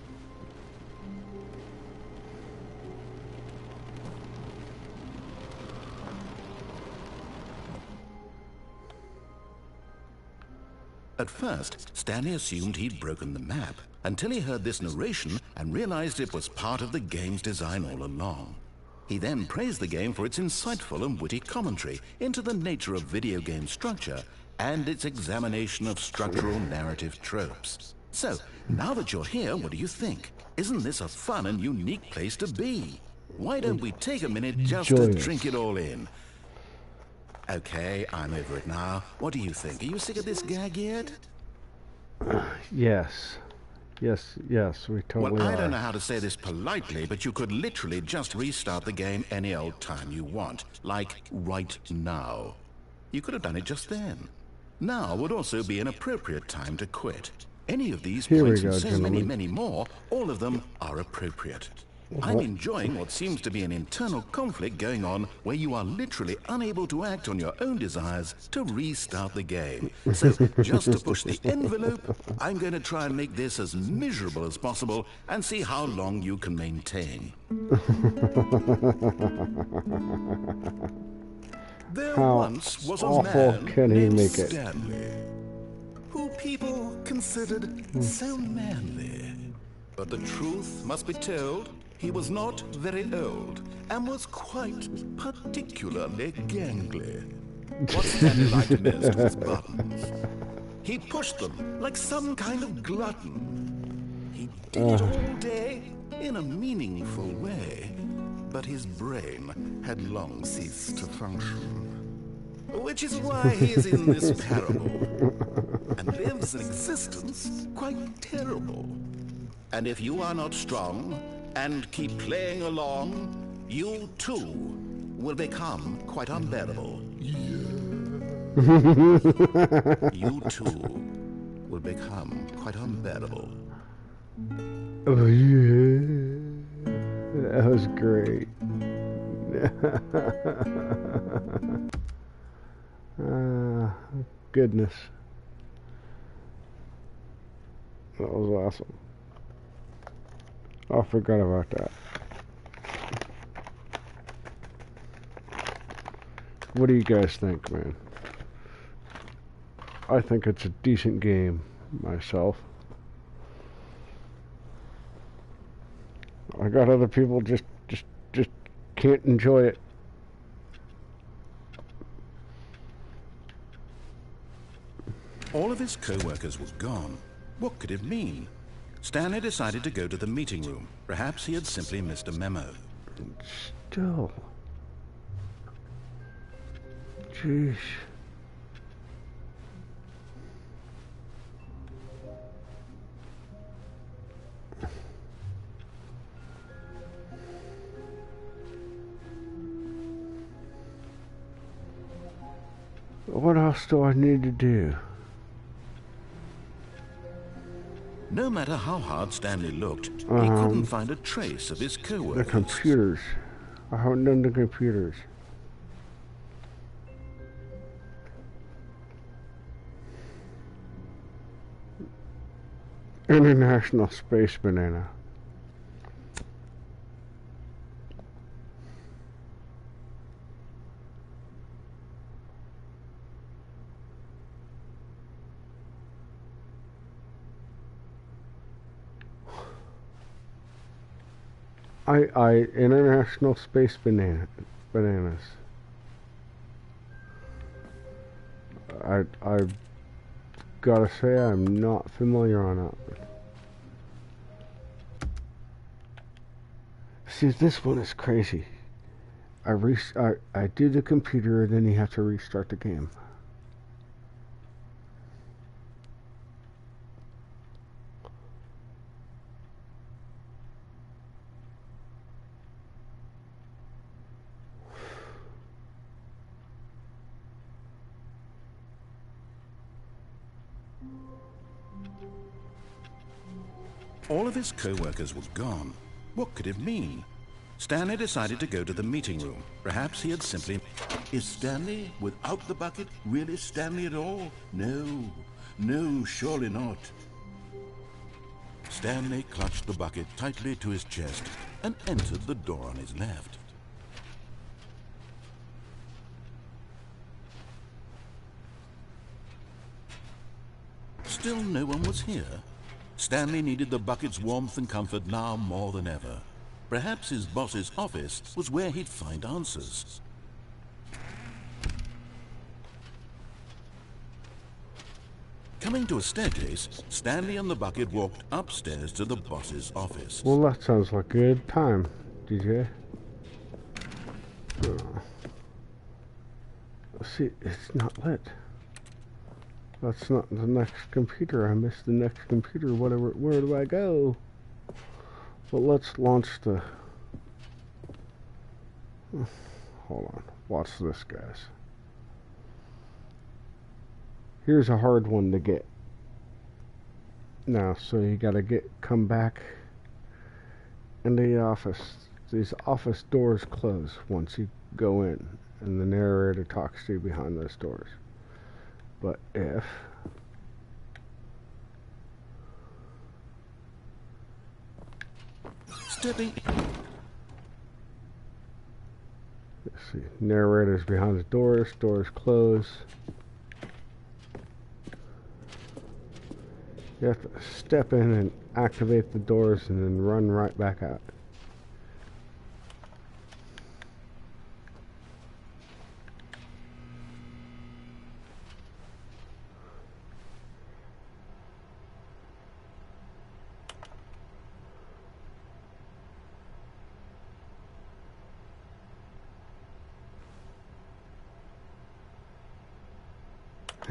At first, Stanley assumed he'd broken the map, until he heard this narration and realized it was part of the game's design all along. He then praised the game for its insightful and witty commentary into the nature of video game structure and its examination of structural narrative tropes. So, now that you're here, what do you think? Isn't this a fun and unique place to be? Why don't we take a minute just to drink it all in? Okay, I'm over it now. What do you think? Are you sick of this gag yet? Yes. Yes, yes, we totally Well, I don't are. know how to say this politely, but you could literally just restart the game any old time you want. Like, right now. You could have done it just then. Now would also be an appropriate time to quit. Any of these Here we points and go, so many, gentlemen. many more, all of them are appropriate. I'm enjoying what seems to be an internal conflict going on where you are literally unable to act on your own desires to restart the game. So, just to push the envelope, I'm going to try and make this as miserable as possible and see how long you can maintain. There How once was a awful man can he named make it? Stanley, who people considered so manly. But the truth must be told, he was not very old, and was quite particularly gangly. What Stanley liked most was his buttons. He pushed them like some kind of glutton. He did it all day in a meaningful way, but his brain had long ceased to function. Which is why he is in this parable, and lives an existence quite terrible. And if you are not strong and keep playing along, you too will become quite unbearable. You too will become quite unbearable. Oh yeah, that was great. Goodness, that was awesome. I forgot about that. What do you guys think, man? I think it's a decent game myself. I got other people just can't enjoy it. All of his co-workers were gone. What could it mean? Stanley decided to go to the meeting room. Perhaps he had simply missed a memo. Still. Jeez. What else do I need to do? No matter how hard Stanley looked, he couldn't find a trace of his The co-workers. computers. I haven't done the computers. International Space Banana. International Space Bananas. I gotta say I'm not familiar on that. See, this one is crazy. I do the computer, and then you have to restart the game. All of his co-workers were gone. What could it mean? Stanley decided to go to the meeting room. Perhaps he had simply... Is Stanley, without the bucket, really Stanley at all? No. No, surely not. Stanley clutched the bucket tightly to his chest and entered the door on his left. Still no one was here. Stanley needed the bucket's warmth and comfort now more than ever. Perhaps his boss's office was where he'd find answers. Coming to a staircase, Stanley and the bucket walked upstairs to the boss's office. Well, that sounds like a good time, DJ. See, it's not lit. That's not the next computer. I missed the next computer. Whatever. Where do I go? Well, let's launch the... Hold on. Watch this, guys. Here's a hard one to get. Now, so you gotta come back in the office. These office doors close once you go in, and the narrator talks to you behind those doors. But if Stepping. let's see, narrator's behind the doors, doors close. You have to step in and activate the doors and then run right back out.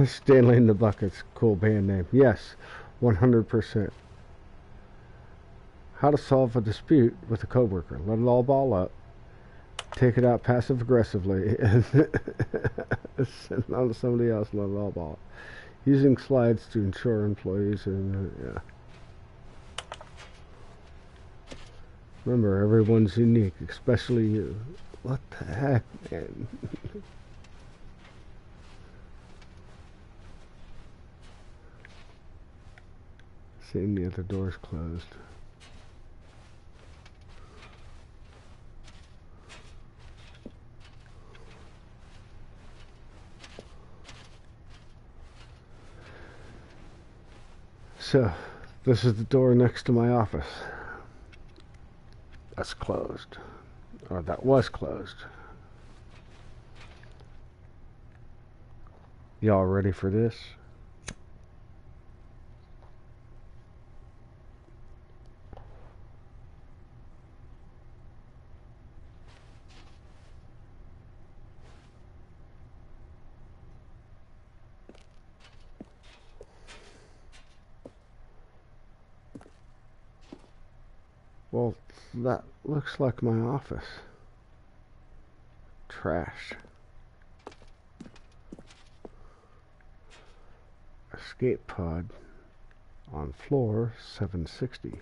Stanley in the Buckets, cool band name. Yes, 100%. How to solve a dispute with a coworker. Let it all ball up. Take it out passive aggressively. And send it on to somebody else. Let it all ball up. Using slides to ensure employees and yeah. Remember, everyone's unique, especially you. What the heck, man? Seeing the other doors closed. So, this is the door next to my office. That's closed. Or that was closed. Y'all ready for this? Well, that looks like my office. Trash. Escape pod on floor 760.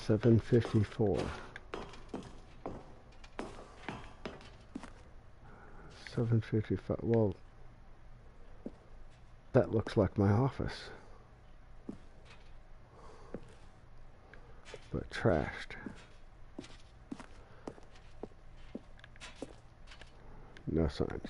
754. 755. Well, that looks like my office. But trashed. No signs.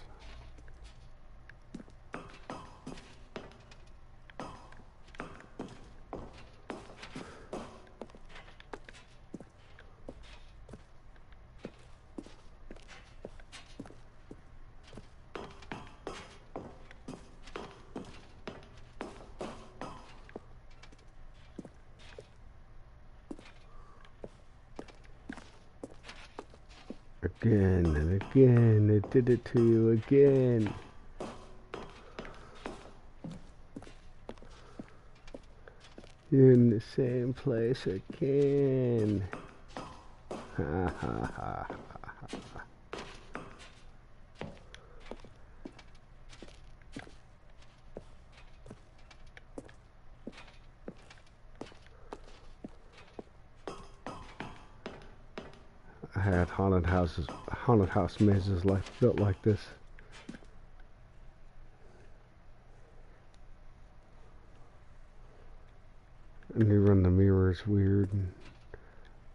Again and again, it did it to you again. You're in the same place again. Ha ha ha. I had haunted house mazes built like this. And you run the mirrors weird.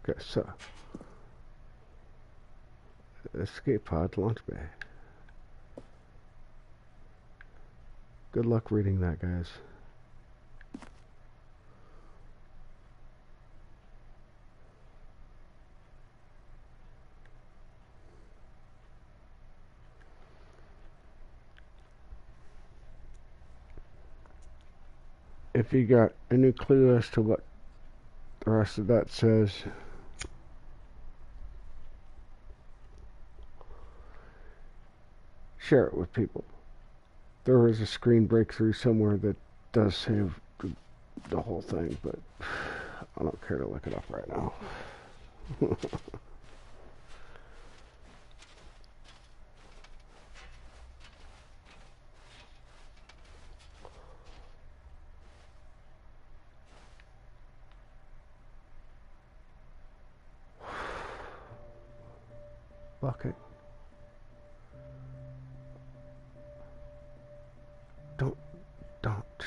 Okay, so escape pod launch bay. Good luck reading that, guys. If you got any clue as to what the rest of that says, share it with people. There is a screen breakthrough somewhere that does save the whole thing, but I don't care to look it up right now. Bucket. Don't. Shh.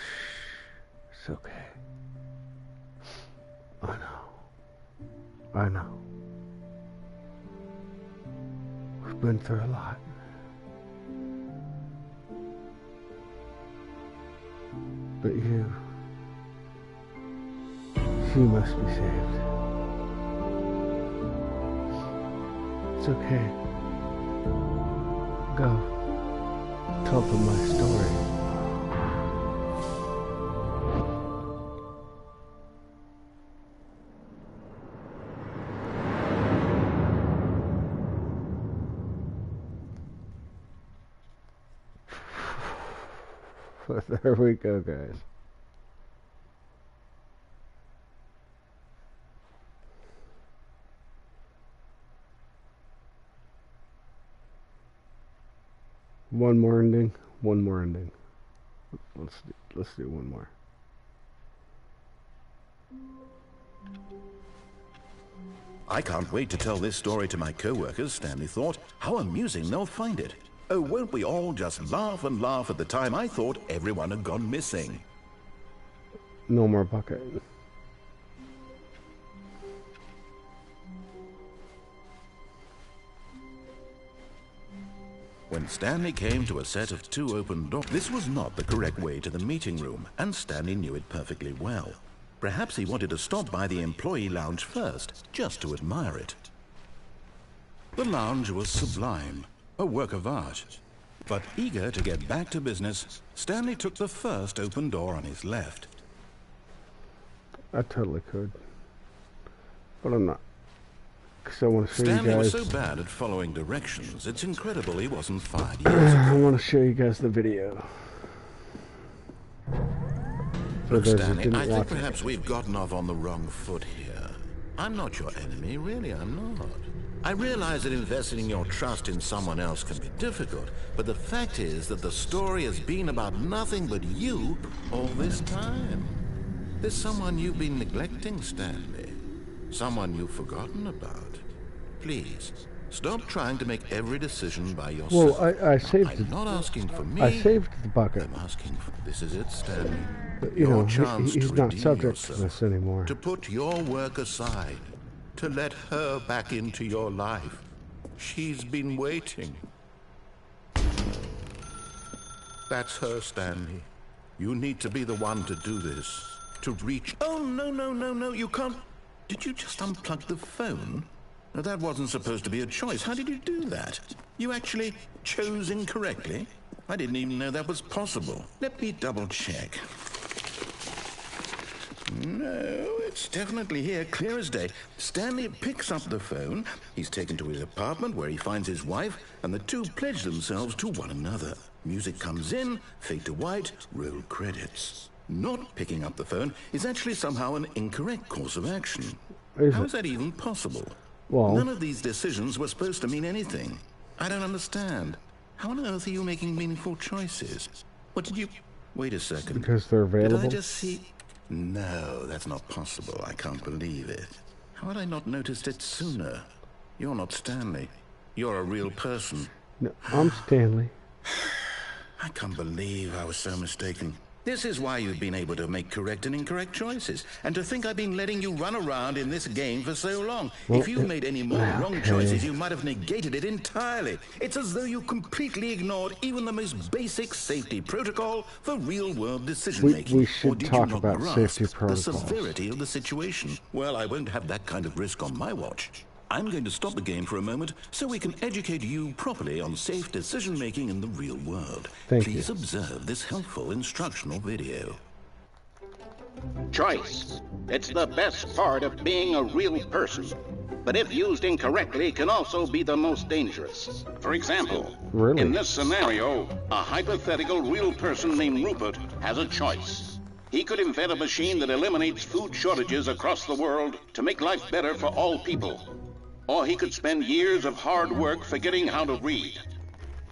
It's okay. I know. We've been through a lot. But she must be saved. It's okay. Go. Tell them my story. There we go, guys. One more ending. Let's do one more. I can't wait to tell this story to my co-workers, Stanley thought. How amusing they'll find it. Oh, won't we all just laugh and laugh at the time I thought everyone had gone missing. No more bucket. When Stanley came to a set of 2 open doors, this was not the correct way to the meeting room, and Stanley knew it perfectly well. Perhaps he wanted to stop by the employee lounge first, just to admire it. The lounge was sublime, a work of art. But eager to get back to business, Stanley took the first open door on his left. I totally could. But I'm not. Because I want to show Stanley you guys. was so bad at following directions, it's incredible he wasn't fired years ago. I want to show you guys the video. Look, Stanley, I think perhaps we've gotten off on the wrong foot here. I'm not your enemy, really, I'm not. I realize that investing your trust in someone else can be difficult, but the fact is that the story has been about nothing but you all this time. There's someone you've been neglecting, Stanley. Someone you've forgotten about. Please, stop trying to make every decision by yourself. Well, I saved it. I'm not asking for me. I saved the bucket. I'm asking for... This is it, Stanley. But, you know, chance he's to not redeem subject yourself, to this anymore. To put your work aside. To let her back into your life. She's been waiting. That's her, Stanley. You need to be the one to do this. To reach... Oh, no, you can't... Did you just unplug the phone? Now, that wasn't supposed to be a choice. How did you do that? You actually chose incorrectly? I didn't even know that was possible. Let me double check. No, it's definitely here, clear as day. Stanley picks up the phone. He's taken to his apartment where he finds his wife, and the two pledge themselves to one another. Music comes in, fade to white, roll credits. Not picking up the phone is actually somehow an incorrect course of action. How is that even possible? Well, none of these decisions were supposed to mean anything. I don't understand. How on earth are you making meaningful choices? What did you... Wait a second. because they're available. Did I just see... No, that's not possible. I can't believe it. How had I not noticed it sooner? You're not Stanley. You're a real person. No, I'm Stanley. I can't believe I was so mistaken. This is why you've been able to make correct and incorrect choices. And to think I've been letting you run around in this game for so long. Well, if you've made any more wrong choices, you might have negated it entirely. It's as though you completely ignored even the most basic safety protocol for real-world decision-making. We should talk about safety the protocols. severity of the situation? Well, I won't have that kind of risk on my watch. I'm going to stop the game for a moment so we can educate you properly on safe decision-making in the real world. Please observe this helpful instructional video. Choice. It's the best part of being a real person. but if used incorrectly can also be the most dangerous. For example, Really? in this scenario, a hypothetical real person named Rupert has a choice. He could invent a machine that eliminates food shortages across the world to make life better for all people. Or he could spend years of hard work forgetting how to read.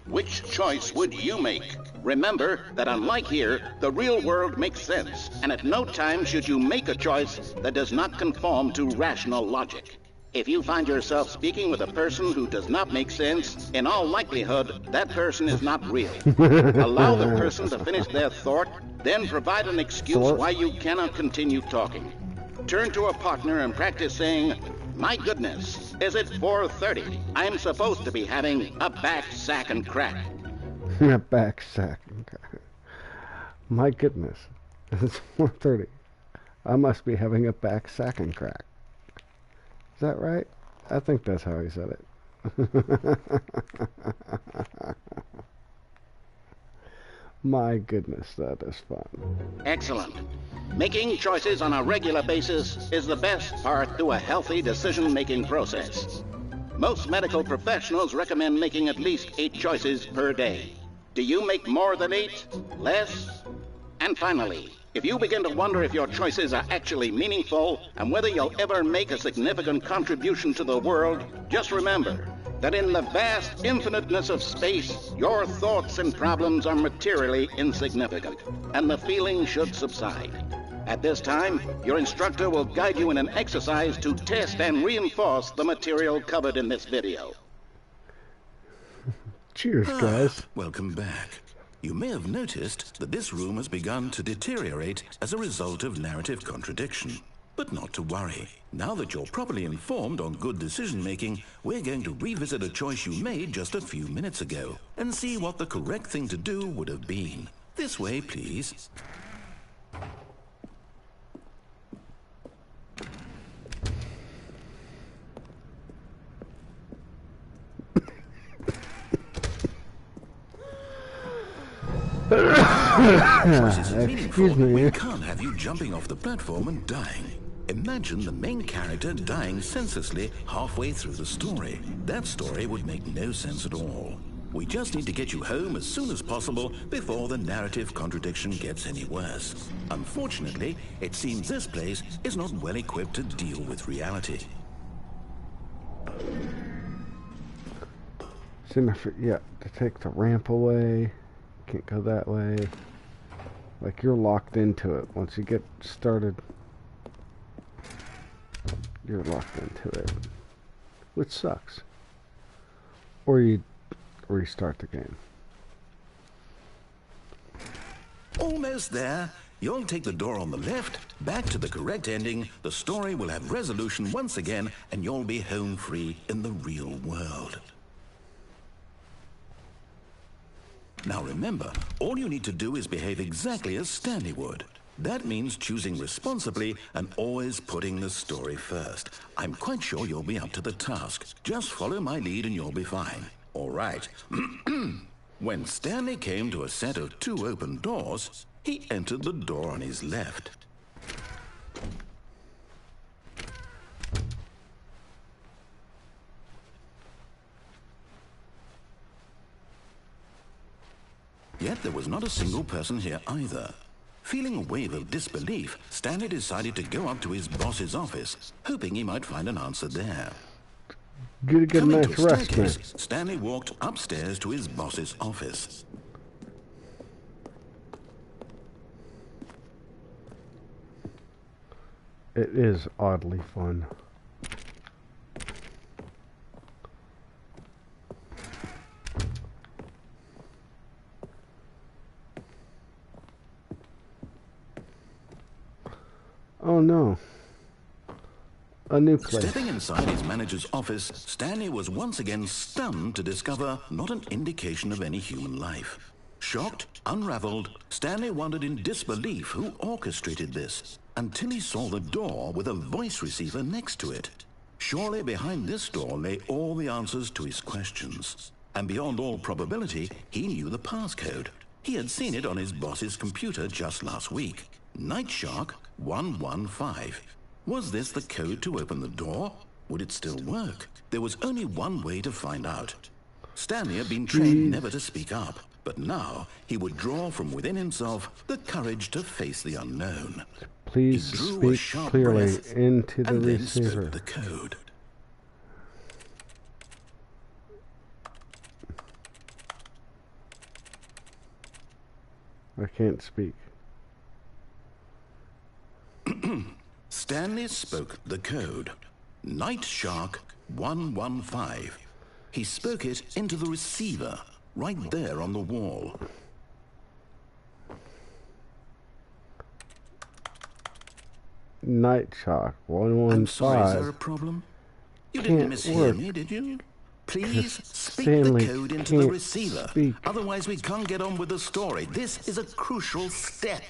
Which choice would you make? Remember that unlike here, the real world makes sense, and at no time should you make a choice that does not conform to rational logic. If you find yourself speaking with a person who does not make sense, in all likelihood, that person is not real. Allow the person to finish their thought, then provide an excuse why you cannot continue talking. Turn to a partner and practice saying, "My goodness, is it 4:30? I'm supposed to be having a back sack and crack." A back sack. My goodness, it's 4:30. I must be having a back sack and crack. Is that right? I think that's how he said it. My goodness, that is fun. Excellent. Making choices on a regular basis is the best part to a healthy decision-making process. Most medical professionals recommend making at least 8 choices per day. Do you make more than 8? Less? And finally, if you begin to wonder if your choices are actually meaningful and whether you'll ever make a significant contribution to the world, just remember that in the vast infiniteness of space, your thoughts and problems are materially insignificant, and the feeling should subside. At this time, your instructor will guide you in an exercise to test and reinforce the material covered in this video. Cheers, guys. Welcome back. You may have noticed that this room has begun to deteriorate as a result of narrative contradiction. But not to worry. Now that you're properly informed on good decision-making, we're going to revisit a choice you made just a few minutes ago and see what the correct thing to do would have been. This way, please. Excuse me. We can't have you jumping off the platform and dying. Imagine the main character dying senselessly halfway through the story. That story would make no sense at all. We just need to get you home as soon as possible before the narrative contradiction gets any worse. Unfortunately, it seems this place is not well equipped to deal with reality. Yeah, to take the ramp away. Can't go that way. Like you're locked into it. Once you get started, you're locked into it. Which sucks. Or you restart the game. Almost there. You'll take the door on the left, back to the correct ending, the story will have resolution once again, and you'll be home free in the real world. Now remember, all you need to do is behave exactly as Stanley would. That means choosing responsibly and always putting the story first. I'm quite sure you'll be up to the task. Just follow my lead and you'll be fine. All right. When Stanley came to a set of 2 open doors, he entered the door on his left. Yet there was not a single person here either. Feeling a wave of disbelief, Stanley decided to go up to his boss's office, hoping he might find an answer there. Get a Coming nice to a rest, man. staircase, Stanley walked upstairs to his boss's office. It is oddly fun. Oh no. A new place. Stepping inside his manager's office, Stanley was once again stunned to discover not an indication of any human life. Shocked, unraveled, Stanley wondered in disbelief who orchestrated this, until he saw the door with a voice receiver next to it. Surely behind this door lay all the answers to his questions. And beyond all probability, he knew the passcode. He had seen it on his boss's computer just last week. Night Shark 115. Was this the code to open the door? Would it still work? There was only one way to find out. Stanley had been trained never to speak up, but now he would draw from within himself the courage to face the unknown. Please He drew a speak sharp clearly breath into the and then receiver. spoke the code. I can't speak. Stanley spoke the code. Night Shark 115. He spoke it into the receiver, right there on the wall. Night Shark 115. I'm sorry, is there a problem? You didn't Can't mishear work. me, did you? Please speak Stanley the code into the can't receiver. speak. Otherwise, we can't get on with the story. This is a crucial step.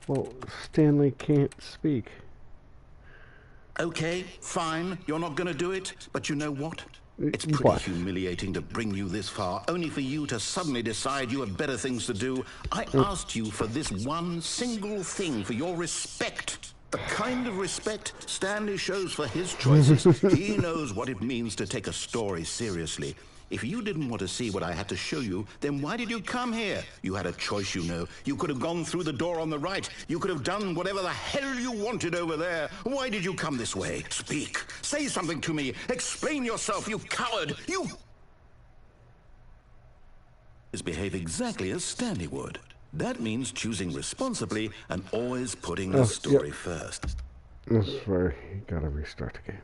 Well, Stanley can't speak. Okay, fine. You're not going to do it. But you know what? It's pretty What? humiliating to bring you this far, only for you to suddenly decide you have better things to do. I asked you for this one single thing, for your respect. The kind of respect Stanley shows for his choices. He knows what it means to take a story seriously. If you didn't want to see what I had to show you, then why did you come here? You had a choice, you know. You could have gone through the door on the right. You could have done whatever the hell you wanted over there. Why did you come this way? Speak. Say something to me. Explain yourself, you coward. You... behave exactly as Stanley would. That means choosing responsibly and always putting the story first. That's where you gotta restart the game.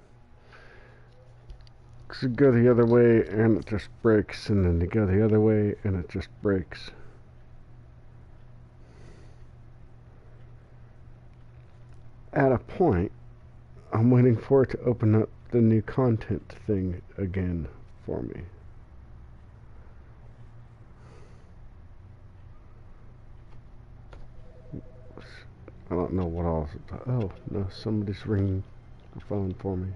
'Cause you go the other way and it just breaks, and then you go the other way and it just breaks. At a point, I'm waiting for it to open up the new content thing again for me. I don't know what else. Oh, no, somebody's ringing the phone for me.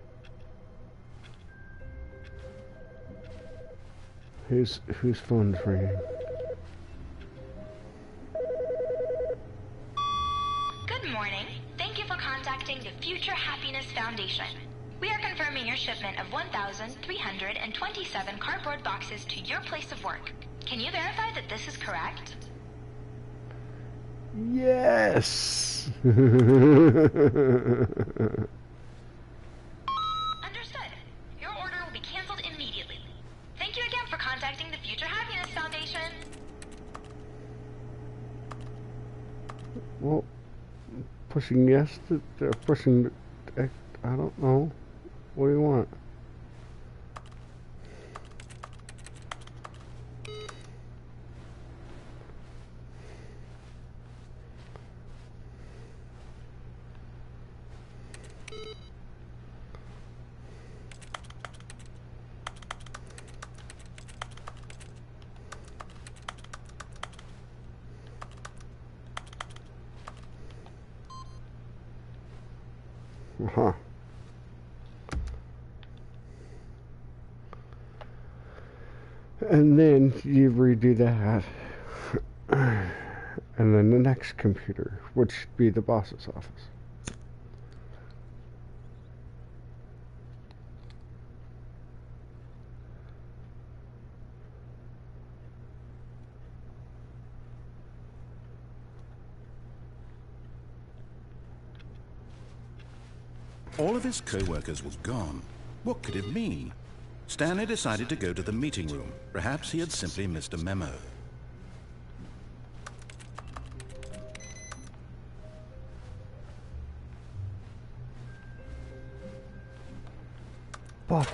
Whose phone's ringing? Good morning. Thank you for contacting the Future Happiness Foundation. We are confirming your shipment of 1,327 cardboard boxes to your place of work. Can you verify that this is correct? Yes! Understood. Your order will be canceled immediately. Thank you again for contacting the Future Happiness Foundation. Well, pushing yes to pushing. I don't know. What do you want? Huh. And then you redo that. And then the next computer, which should be the boss's office. All of his co-workers were gone. What could it mean? Stanley decided to go to the meeting room. Perhaps he had simply missed a memo.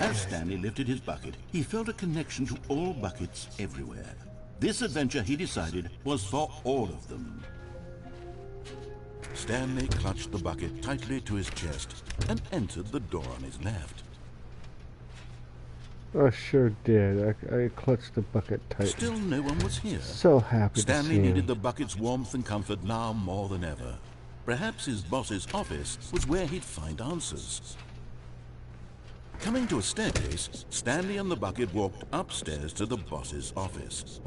As Stanley lifted his bucket, he felt a connection to all buckets everywhere. This adventure, he decided, was for all of them. Stanley clutched the bucket tightly to his chest and entered the door on his left. I sure did. I clutched the bucket tight. Still no one was here. So happy Stanley to see needed him. the bucket's warmth and comfort now more than ever. Perhaps his boss's office was where he'd find answers. Coming to a staircase, Stanley and the bucket walked upstairs to the boss's office.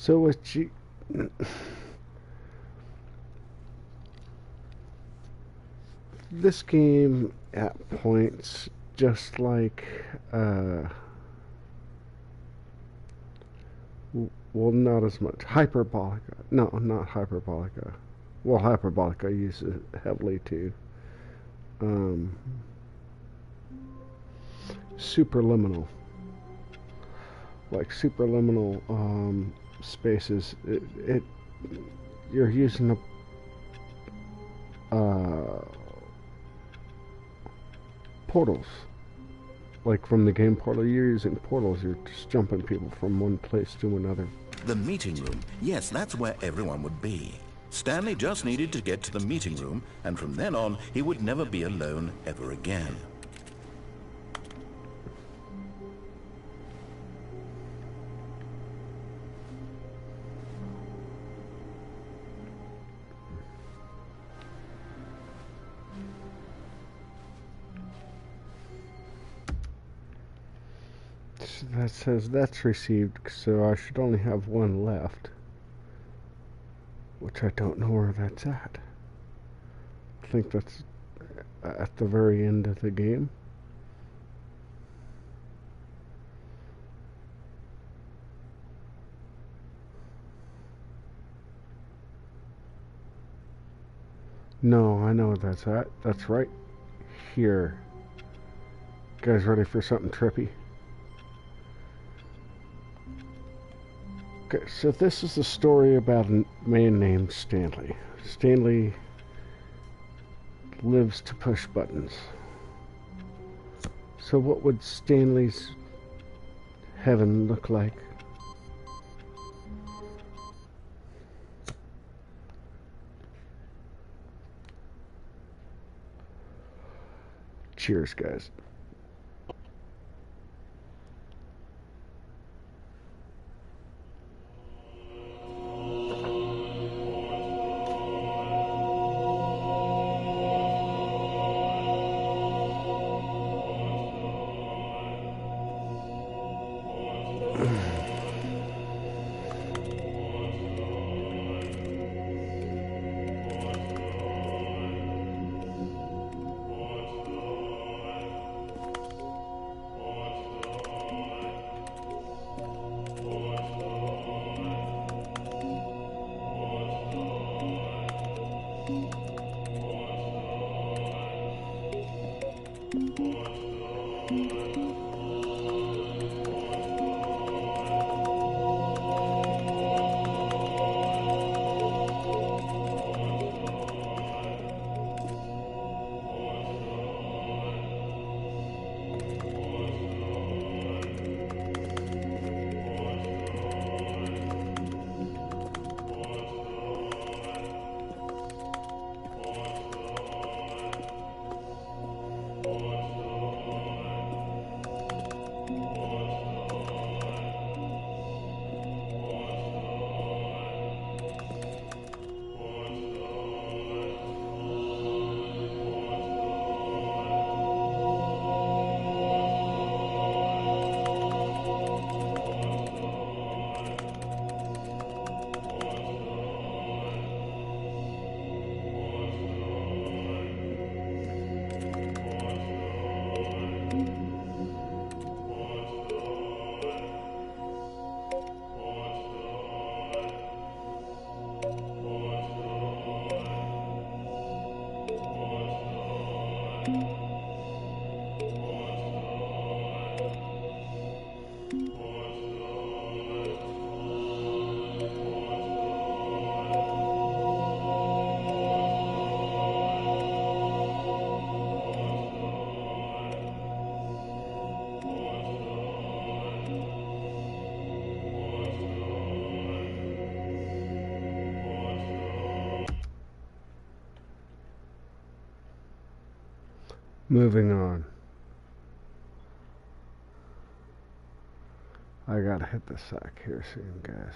So what you... This game at points, just like, well, not as much. Hyperbolica. No, not Hyperbolica. Well, Hyperbolica uses it heavily too. Superliminal. Like superliminal spaces. You're using portals. Like from the game Portal, you're using portals. You're just jumping people from one place to another. The meeting room. Yes, that's where everyone would be. Stanley just needed to get to the meeting room, and from then on, he would never be alone ever again. That says that's received, so I should only have one left. Which I don't know where that's at. I think that's at the very end of the game. No, I know where that's at. That's right here. You guys ready for something trippy? Okay, so this is a story about a man named Stanley. Stanley lives to push buttons. So what would Stanley's heaven look like? Cheers, guys. Moving on. I gotta hit the sack here soon, guys.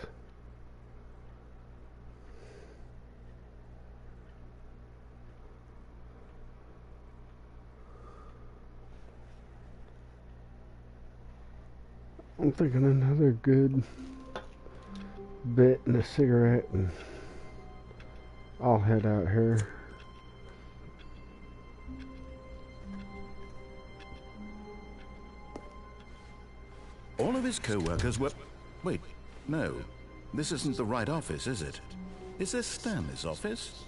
I'm thinking another good bit and a cigarette, and I'll head out here. All of his co-workers were... Wait, no. This isn't the right office, is it? Is this Stanley's office?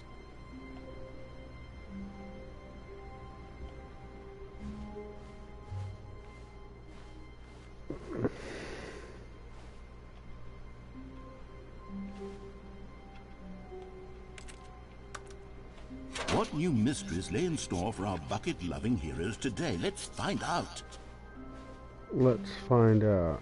What new mysteries lay in store for our bucket-loving heroes today? Let's find out. Let's find out.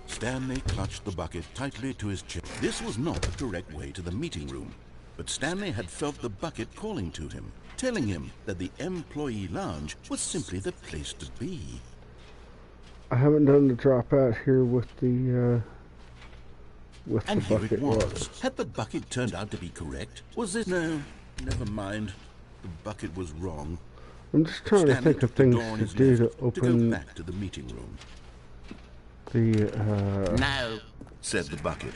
Stanley clutched the bucket tightly to his chest. This was not the correct way to the meeting room, but Stanley had felt the bucket calling to him, telling him that the employee lounge was simply the place to be. I haven't done the drop out here with the And here bucket it was. yet. Had the bucket turned out to be correct? Was it? No, never mind. The bucket was wrong. I'm just trying to Stanley think of took the things door on to his do to left to go open back to the meeting room. the No, Said the bucket.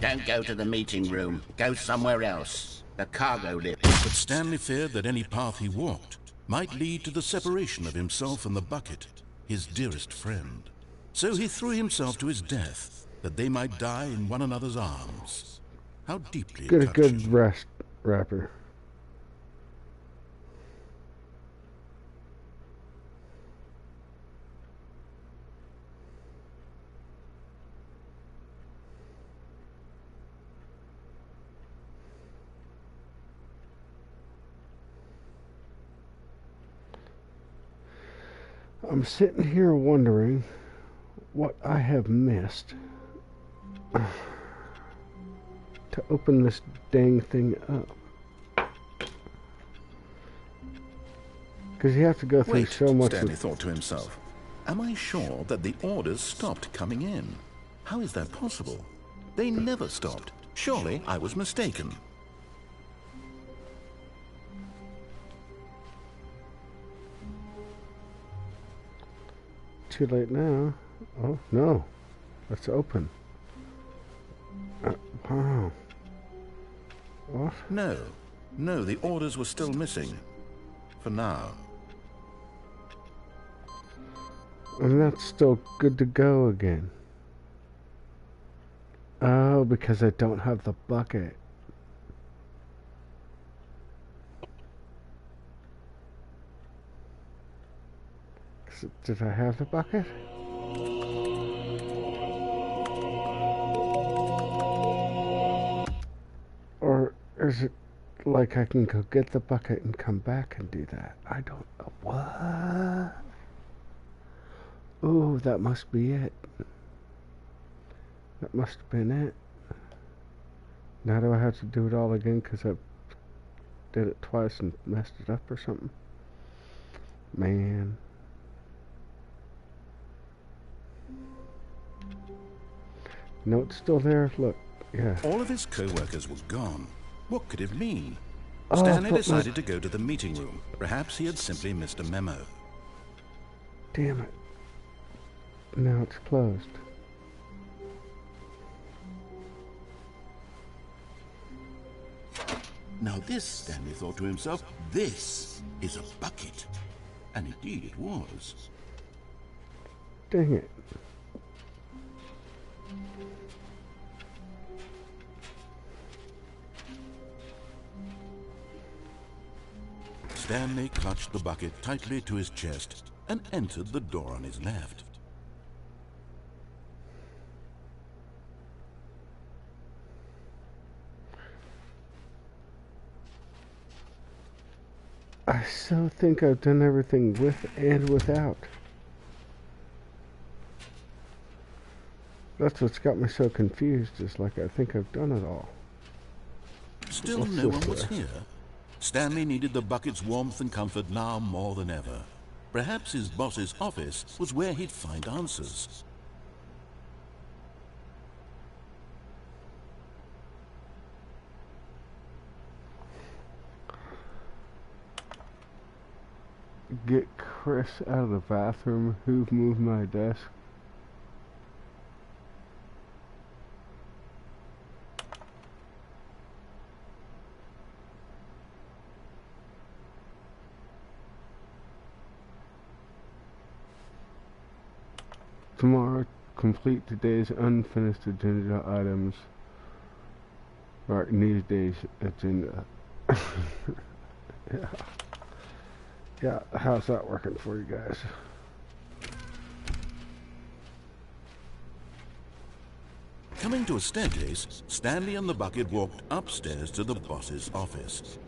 don't go to the meeting room. Go somewhere else. The cargo lift. But Stanley feared that any path he walked might lead to the separation of himself and the bucket, his dearest friend. So he threw himself to his death, that they might die in one another's arms. How deeply get a touching. good rest wrapper. I'm sitting here wondering what I have missed to open this dang thing up. Because you have to go through Wait, so much. Stanley thought to himself. Am I sure that the orders stopped coming in? How is that possible? They never stopped. Surely I was mistaken. Too late now. Oh, no. Let's open. Wow. What? No, the orders were still missing. For now. And that's still good to go again. Oh, because I don't have the bucket. Did I have the bucket? Or is it like I can go get the bucket and come back and do that? I don't know. What? Oh, that must be it. That must have been it. Now do I have to do it all again because I did it twice and messed it up or something? Man. No, it's still there. Look, yeah. All of his co-workers were gone. What could it mean? Oh, Stanley but decided to go to the meeting room. Perhaps he had simply missed a memo. Damn it. Now it's closed. Now this, Stanley thought to himself, this is a bucket. And indeed it was. Dang it. Stanley clutched the bucket tightly to his chest and entered the door on his left. I so think I've done everything with and without. That's what's got me so confused, is like I think I've done it all. Still What's no this one was there? here. Stanley needed the bucket's warmth and comfort now more than ever. Perhaps his boss's office was where he'd find answers. Get Chris out of the bathroom. Who moved my desk? Tomorrow, complete today's unfinished agenda items. Or next day's agenda. Yeah. Yeah, how's that working for you guys? Coming to a staircase, Stanley and the bucket walked upstairs to the boss's office.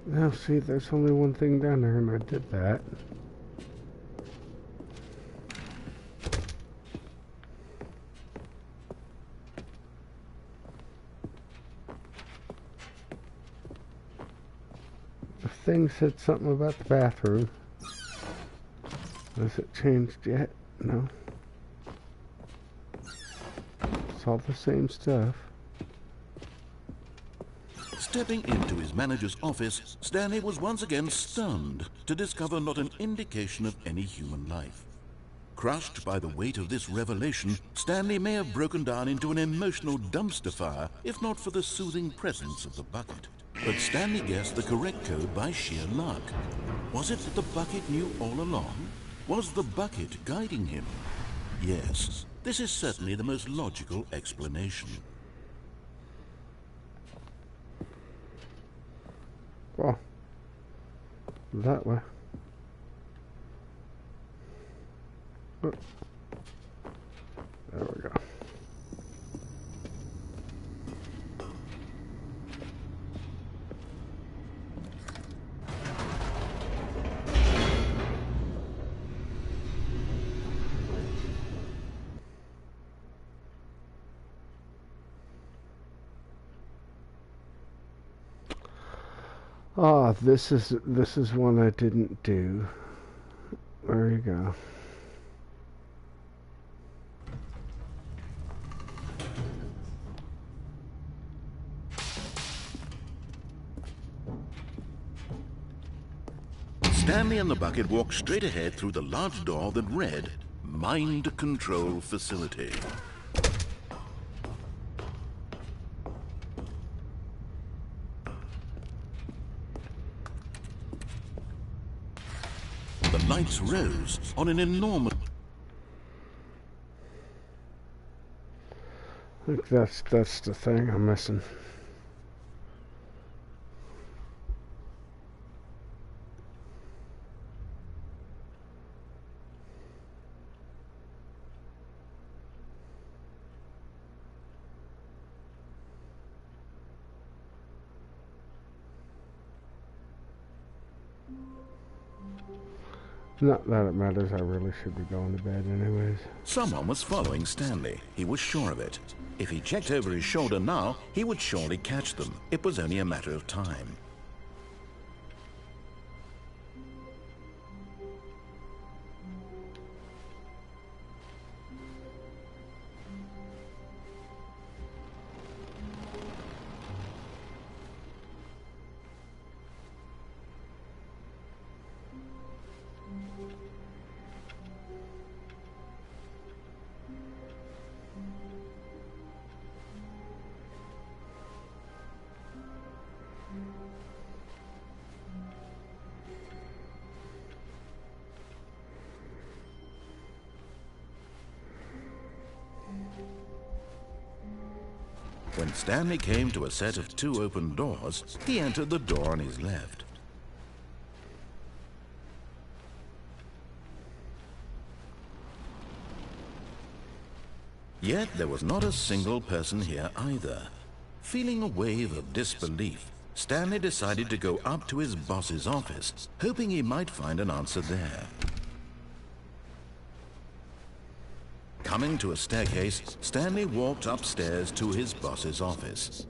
Now see, there's only one thing down there and I did that. The thing said something about the bathroom. Has it changed yet? No. It's all the same stuff. Stepping into his manager's office, Stanley was once again stunned to discover not an indication of any human life. Crushed by the weight of this revelation, Stanley may have broken down into an emotional dumpster fire if not for the soothing presence of the bucket. But Stanley guessed the correct code by sheer luck. Was it that the bucket knew all along? Was the bucket guiding him? Yes, this is certainly the most logical explanation. Well, that way. Oh. There we go. Ah, this is one I didn't do. There you go. Stanley and the bucket walked straight ahead through the large door that read, Mind Control Facility. The lights rose on an enormous... I think that's the thing I'm missing. Not that it matters, I really should be going to bed anyways. Someone was following Stanley. He was sure of it. If he checked over his shoulder now, he would surely catch them. It was only a matter of time. When Stanley came to a set of 2 open doors, he entered the door on his left. Yet there was not a single person here either. Feeling a wave of disbelief, Stanley decided to go up to his boss's office, hoping he might find an answer there. Coming to a staircase, Stanley walked upstairs to his boss's office.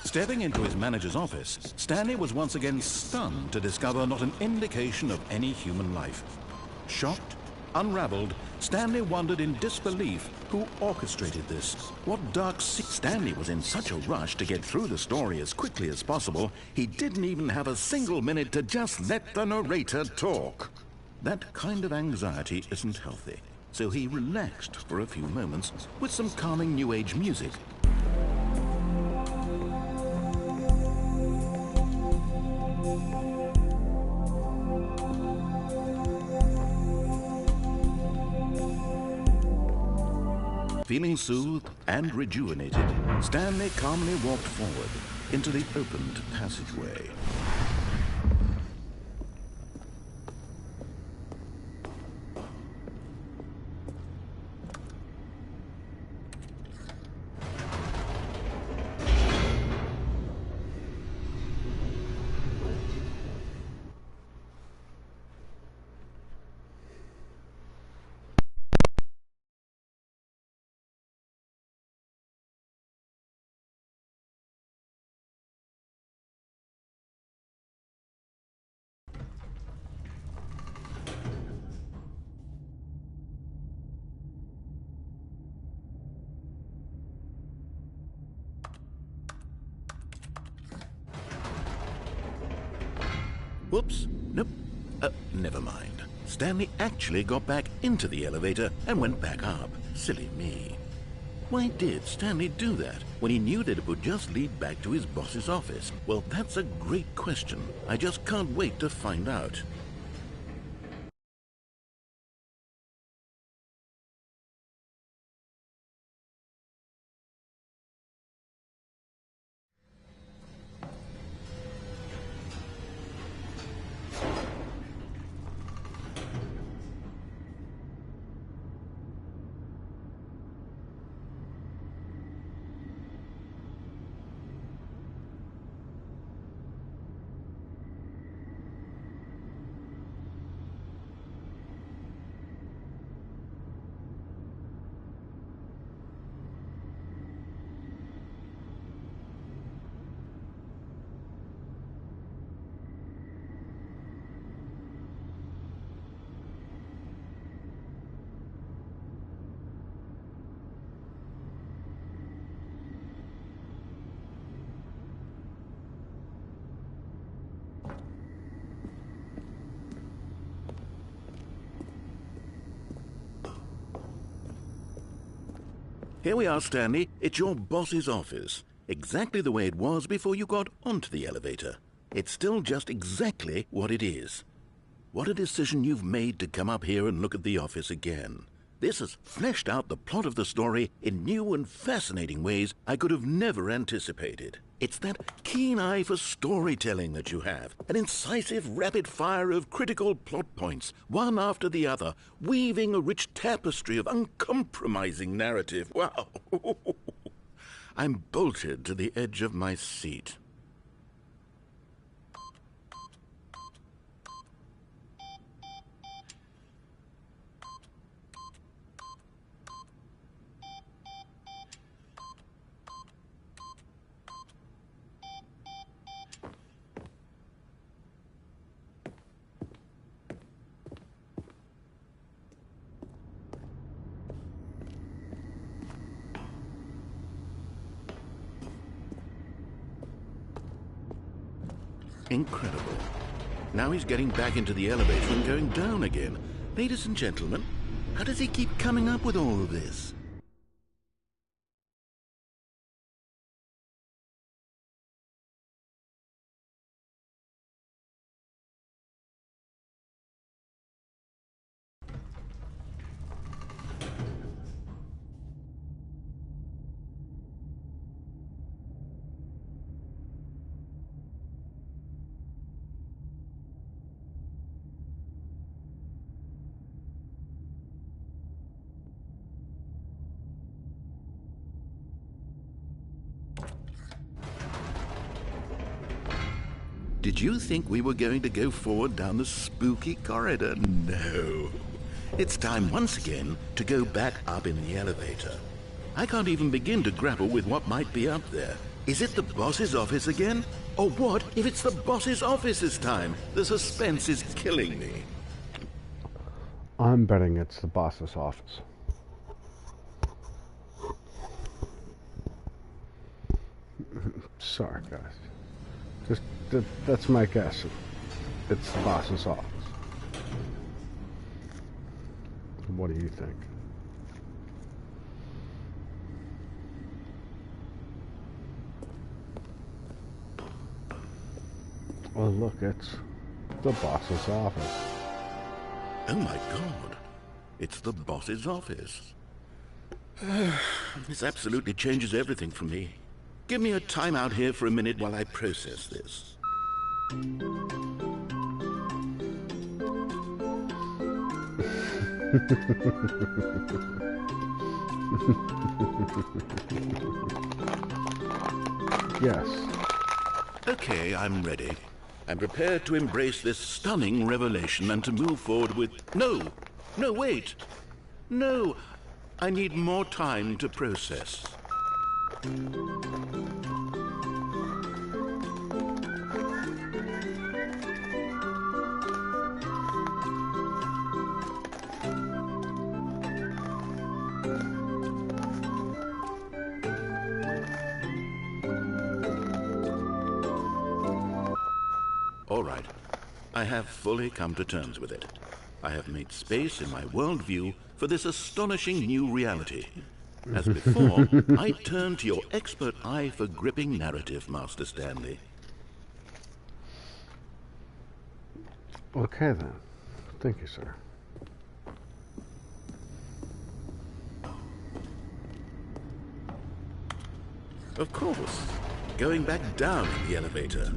Stepping into his manager's office, Stanley was once again stunned to discover not an indication of any human life. Shocked, Unraveled, Stanley wondered in disbelief who orchestrated this. What dark Stanley was in such a rush to get through the story as quickly as possible, he didn't even have a single minute to just let the narrator talk. That kind of anxiety isn't healthy, so he relaxed for a few moments with some calming New Age music. Feeling soothed and rejuvenated, Stanley calmly walked forward into the opened passageway. Whoops, nope, never mind. Stanley actually got back into the elevator and went back up. Silly me. Why did Stanley do that when he knew that it would just lead back to his boss's office? Well, that's a great question. I just can't wait to find out. Here we are, Stanley. It's your boss's office. Exactly the way it was before you got onto the elevator. It's still just exactly what it is. What a decision you've made to come up here and look at the office again. This has fleshed out the plot of the story in new and fascinating ways I could have never anticipated. It's that keen eye for storytelling that you have, an incisive rapid fire of critical plot points, one after the other, weaving a rich tapestry of uncompromising narrative. Wow! I'm bolted to the edge of my seat. Incredible. Now he's getting back into the elevator and going down again. Ladies and gentlemen, how does he keep coming up with all of this? Did you think we were going to go forward down the spooky corridor? No. It's time once again to go back up in the elevator. I can't even begin to grapple with what might be up there. Is it the boss's office again? Or what if it's the boss's office this time? The suspense is killing me. I'm betting it's the boss's office. Sorry, guys. Just that's my guess. It's the boss's office. What do you think? Oh, look, it's the boss's office. Oh my God, it's the boss's office. This absolutely changes everything for me. Give me a time out here for a minute while I process this. Yes. Okay, I'm ready. I'm prepared to embrace this stunning revelation and to move forward with... No, wait. No, I need more time to process. All right. I have fully come to terms with it. I have made space in my worldview for this astonishing new reality. As before, I turn to your expert eye for gripping narrative, Master Stanley. Okay, then. Thank you, sir. Of course. Going back down in the elevator.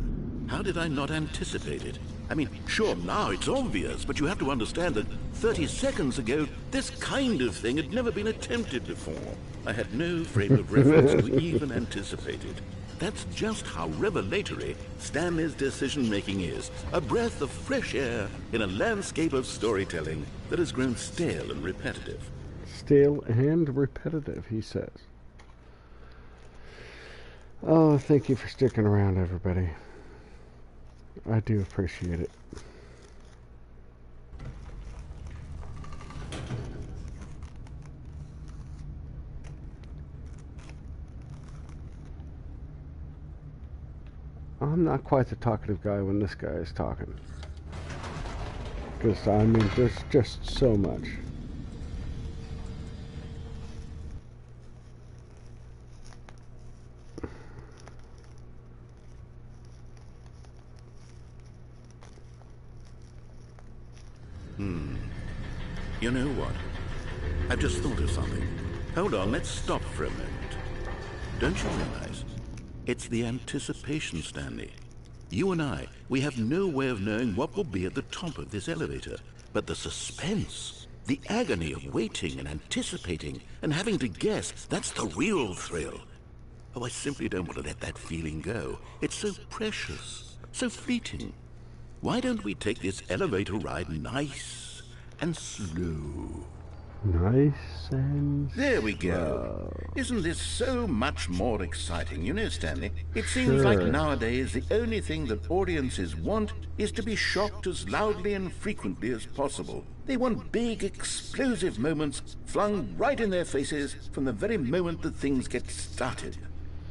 How did I not anticipate it? I mean, sure, now it's obvious, but you have to understand that 30 seconds ago, this kind of thing had never been attempted before. I had no frame of reference to even anticipate it. That's just how revelatory Stanley's decision-making is. A breath of fresh air in a landscape of storytelling that has grown stale and repetitive. Stale and repetitive, he says. Oh, thank you for sticking around, everybody. I do appreciate it. I'm not quite the talkative guy when this guy is talking. Because, I mean, there's just so much. You know what? I've just thought of something. Hold on, let's stop for a moment. Don't you realize? It's the anticipation, Stanley. You and I, we have no way of knowing what will be at the top of this elevator. But the suspense, the agony of waiting and anticipating and having to guess, that's the real thrill. Oh, I simply don't want to let that feeling go. It's so precious, so fleeting. Why don't we take this elevator ride nice and slow? Nice and There we go. Isn't this so much more exciting? You know, Stanley, it seems like nowadays the only thing that audiences want is to be shocked as loudly and frequently as possible. They want big, explosive moments flung right in their faces from the very moment that things get started.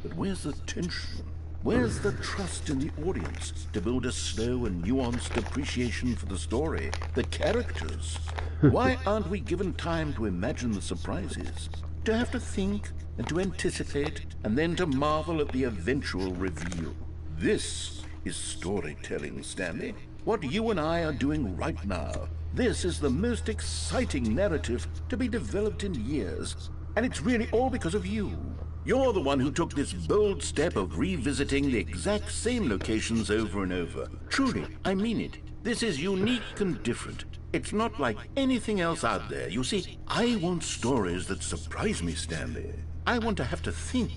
But where's the tension? Where's the trust in the audience to build a slow and nuanced appreciation for the story, the characters? Why aren't we given time to imagine the surprises, to have to think and to anticipate, and then to marvel at the eventual reveal? This is storytelling, Stanley. What you and I are doing right now. This is the most exciting narrative to be developed in years, and it's really all because of you. You're the one who took this bold step of revisiting the exact same locations over and over. Truly, I mean it. This is unique and different. It's not like anything else out there. You see, I want stories that surprise me, Stanley. I want to have to think.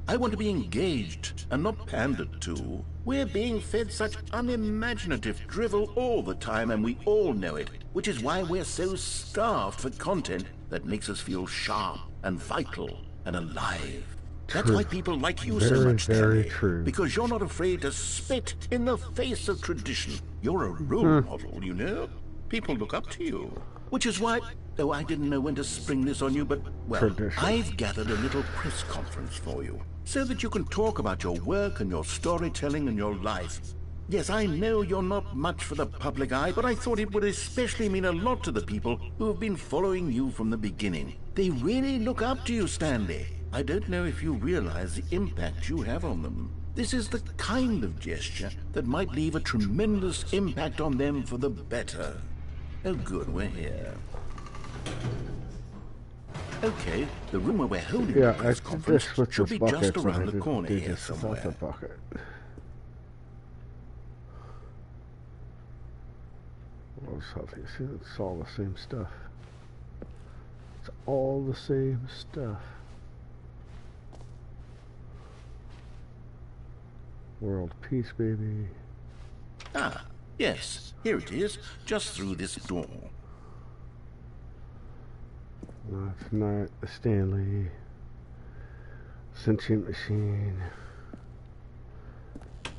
I want to be engaged and not pandered to. We're being fed such unimaginative drivel all the time, and we all know it, which is why we're so starved for content that makes us feel sharp and vital and alive. That's why people like you so much, Stanley. Very true. Because you're not afraid to spit in the face of tradition. You're a role model, you know? People look up to you. Which is why... Oh, I didn't know when to spring this on you, but, well, Tradition. I've gathered a little press conference for you, so that you can talk about your work and your storytelling and your life. Yes, I know you're not much for the public eye, but I thought it would especially mean a lot to the people who have been following you from the beginning. They really look up to you, Stanley. I don't know if you realize the impact you have on them. This is the kind of gesture that might leave a tremendous impact on them for the better. Oh good, we're here. Okay, the room where we're holding the Yeah, press I conference just switched should this be bucket, just so I around the did corner do here this without the somewhere. bucket. Well, see, it's all the same stuff. It's all the same stuff. World peace, baby. Ah, yes, here it is, just through this door. Last night, the Stanley sentient machine.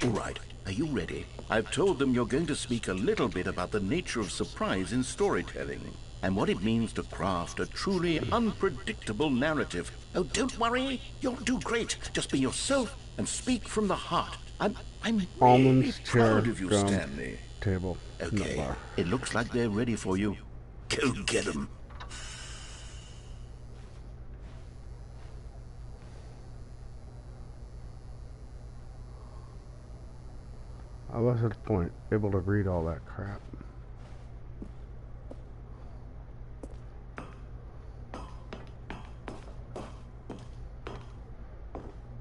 All right, are you ready? I've told them you're going to speak a little bit about the nature of surprise in storytelling and what it means to craft a truly unpredictable narrative. Oh, don't worry, you'll do great. Just be yourself and speak from the heart. I'm really Almonds, proud chair, of you, drum, Stanley. table, Okay, nut bar. it looks like they're ready for you. Go get them. I was at the point able to read all that crap.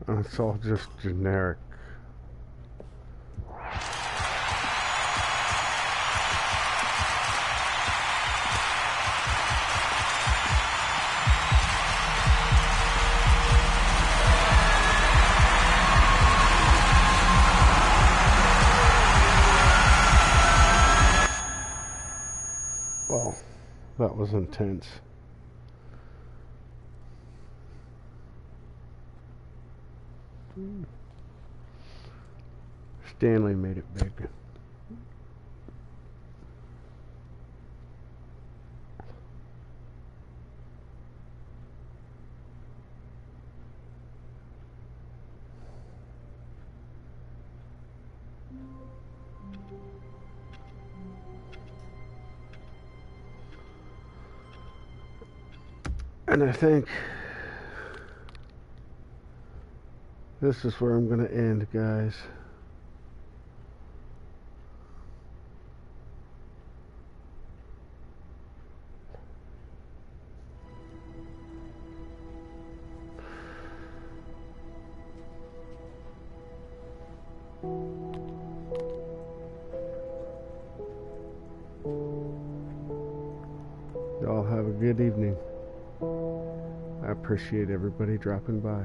And it's all just generic. Well, that was intense. Stanley made it big. And I think this is where I'm going to end, guys. Y'all have a good evening. I appreciate everybody dropping by.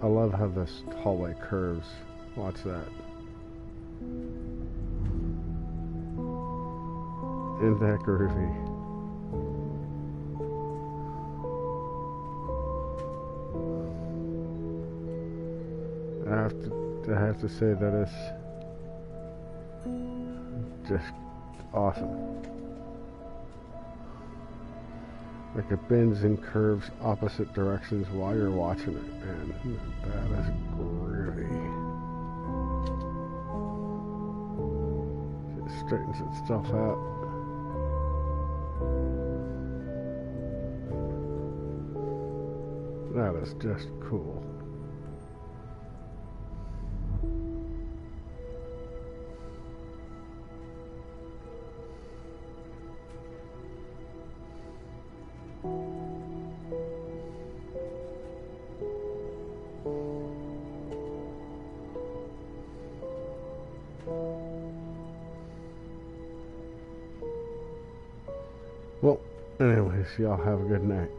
I love how this hallway curves. Watch that. Isn't that groovy? I have to say that it's just awesome. Like it bends and curves opposite directions while you're watching it, man. That is groovy. It straightens itself out. That is just cool. Well, anyways, y'all have a good night.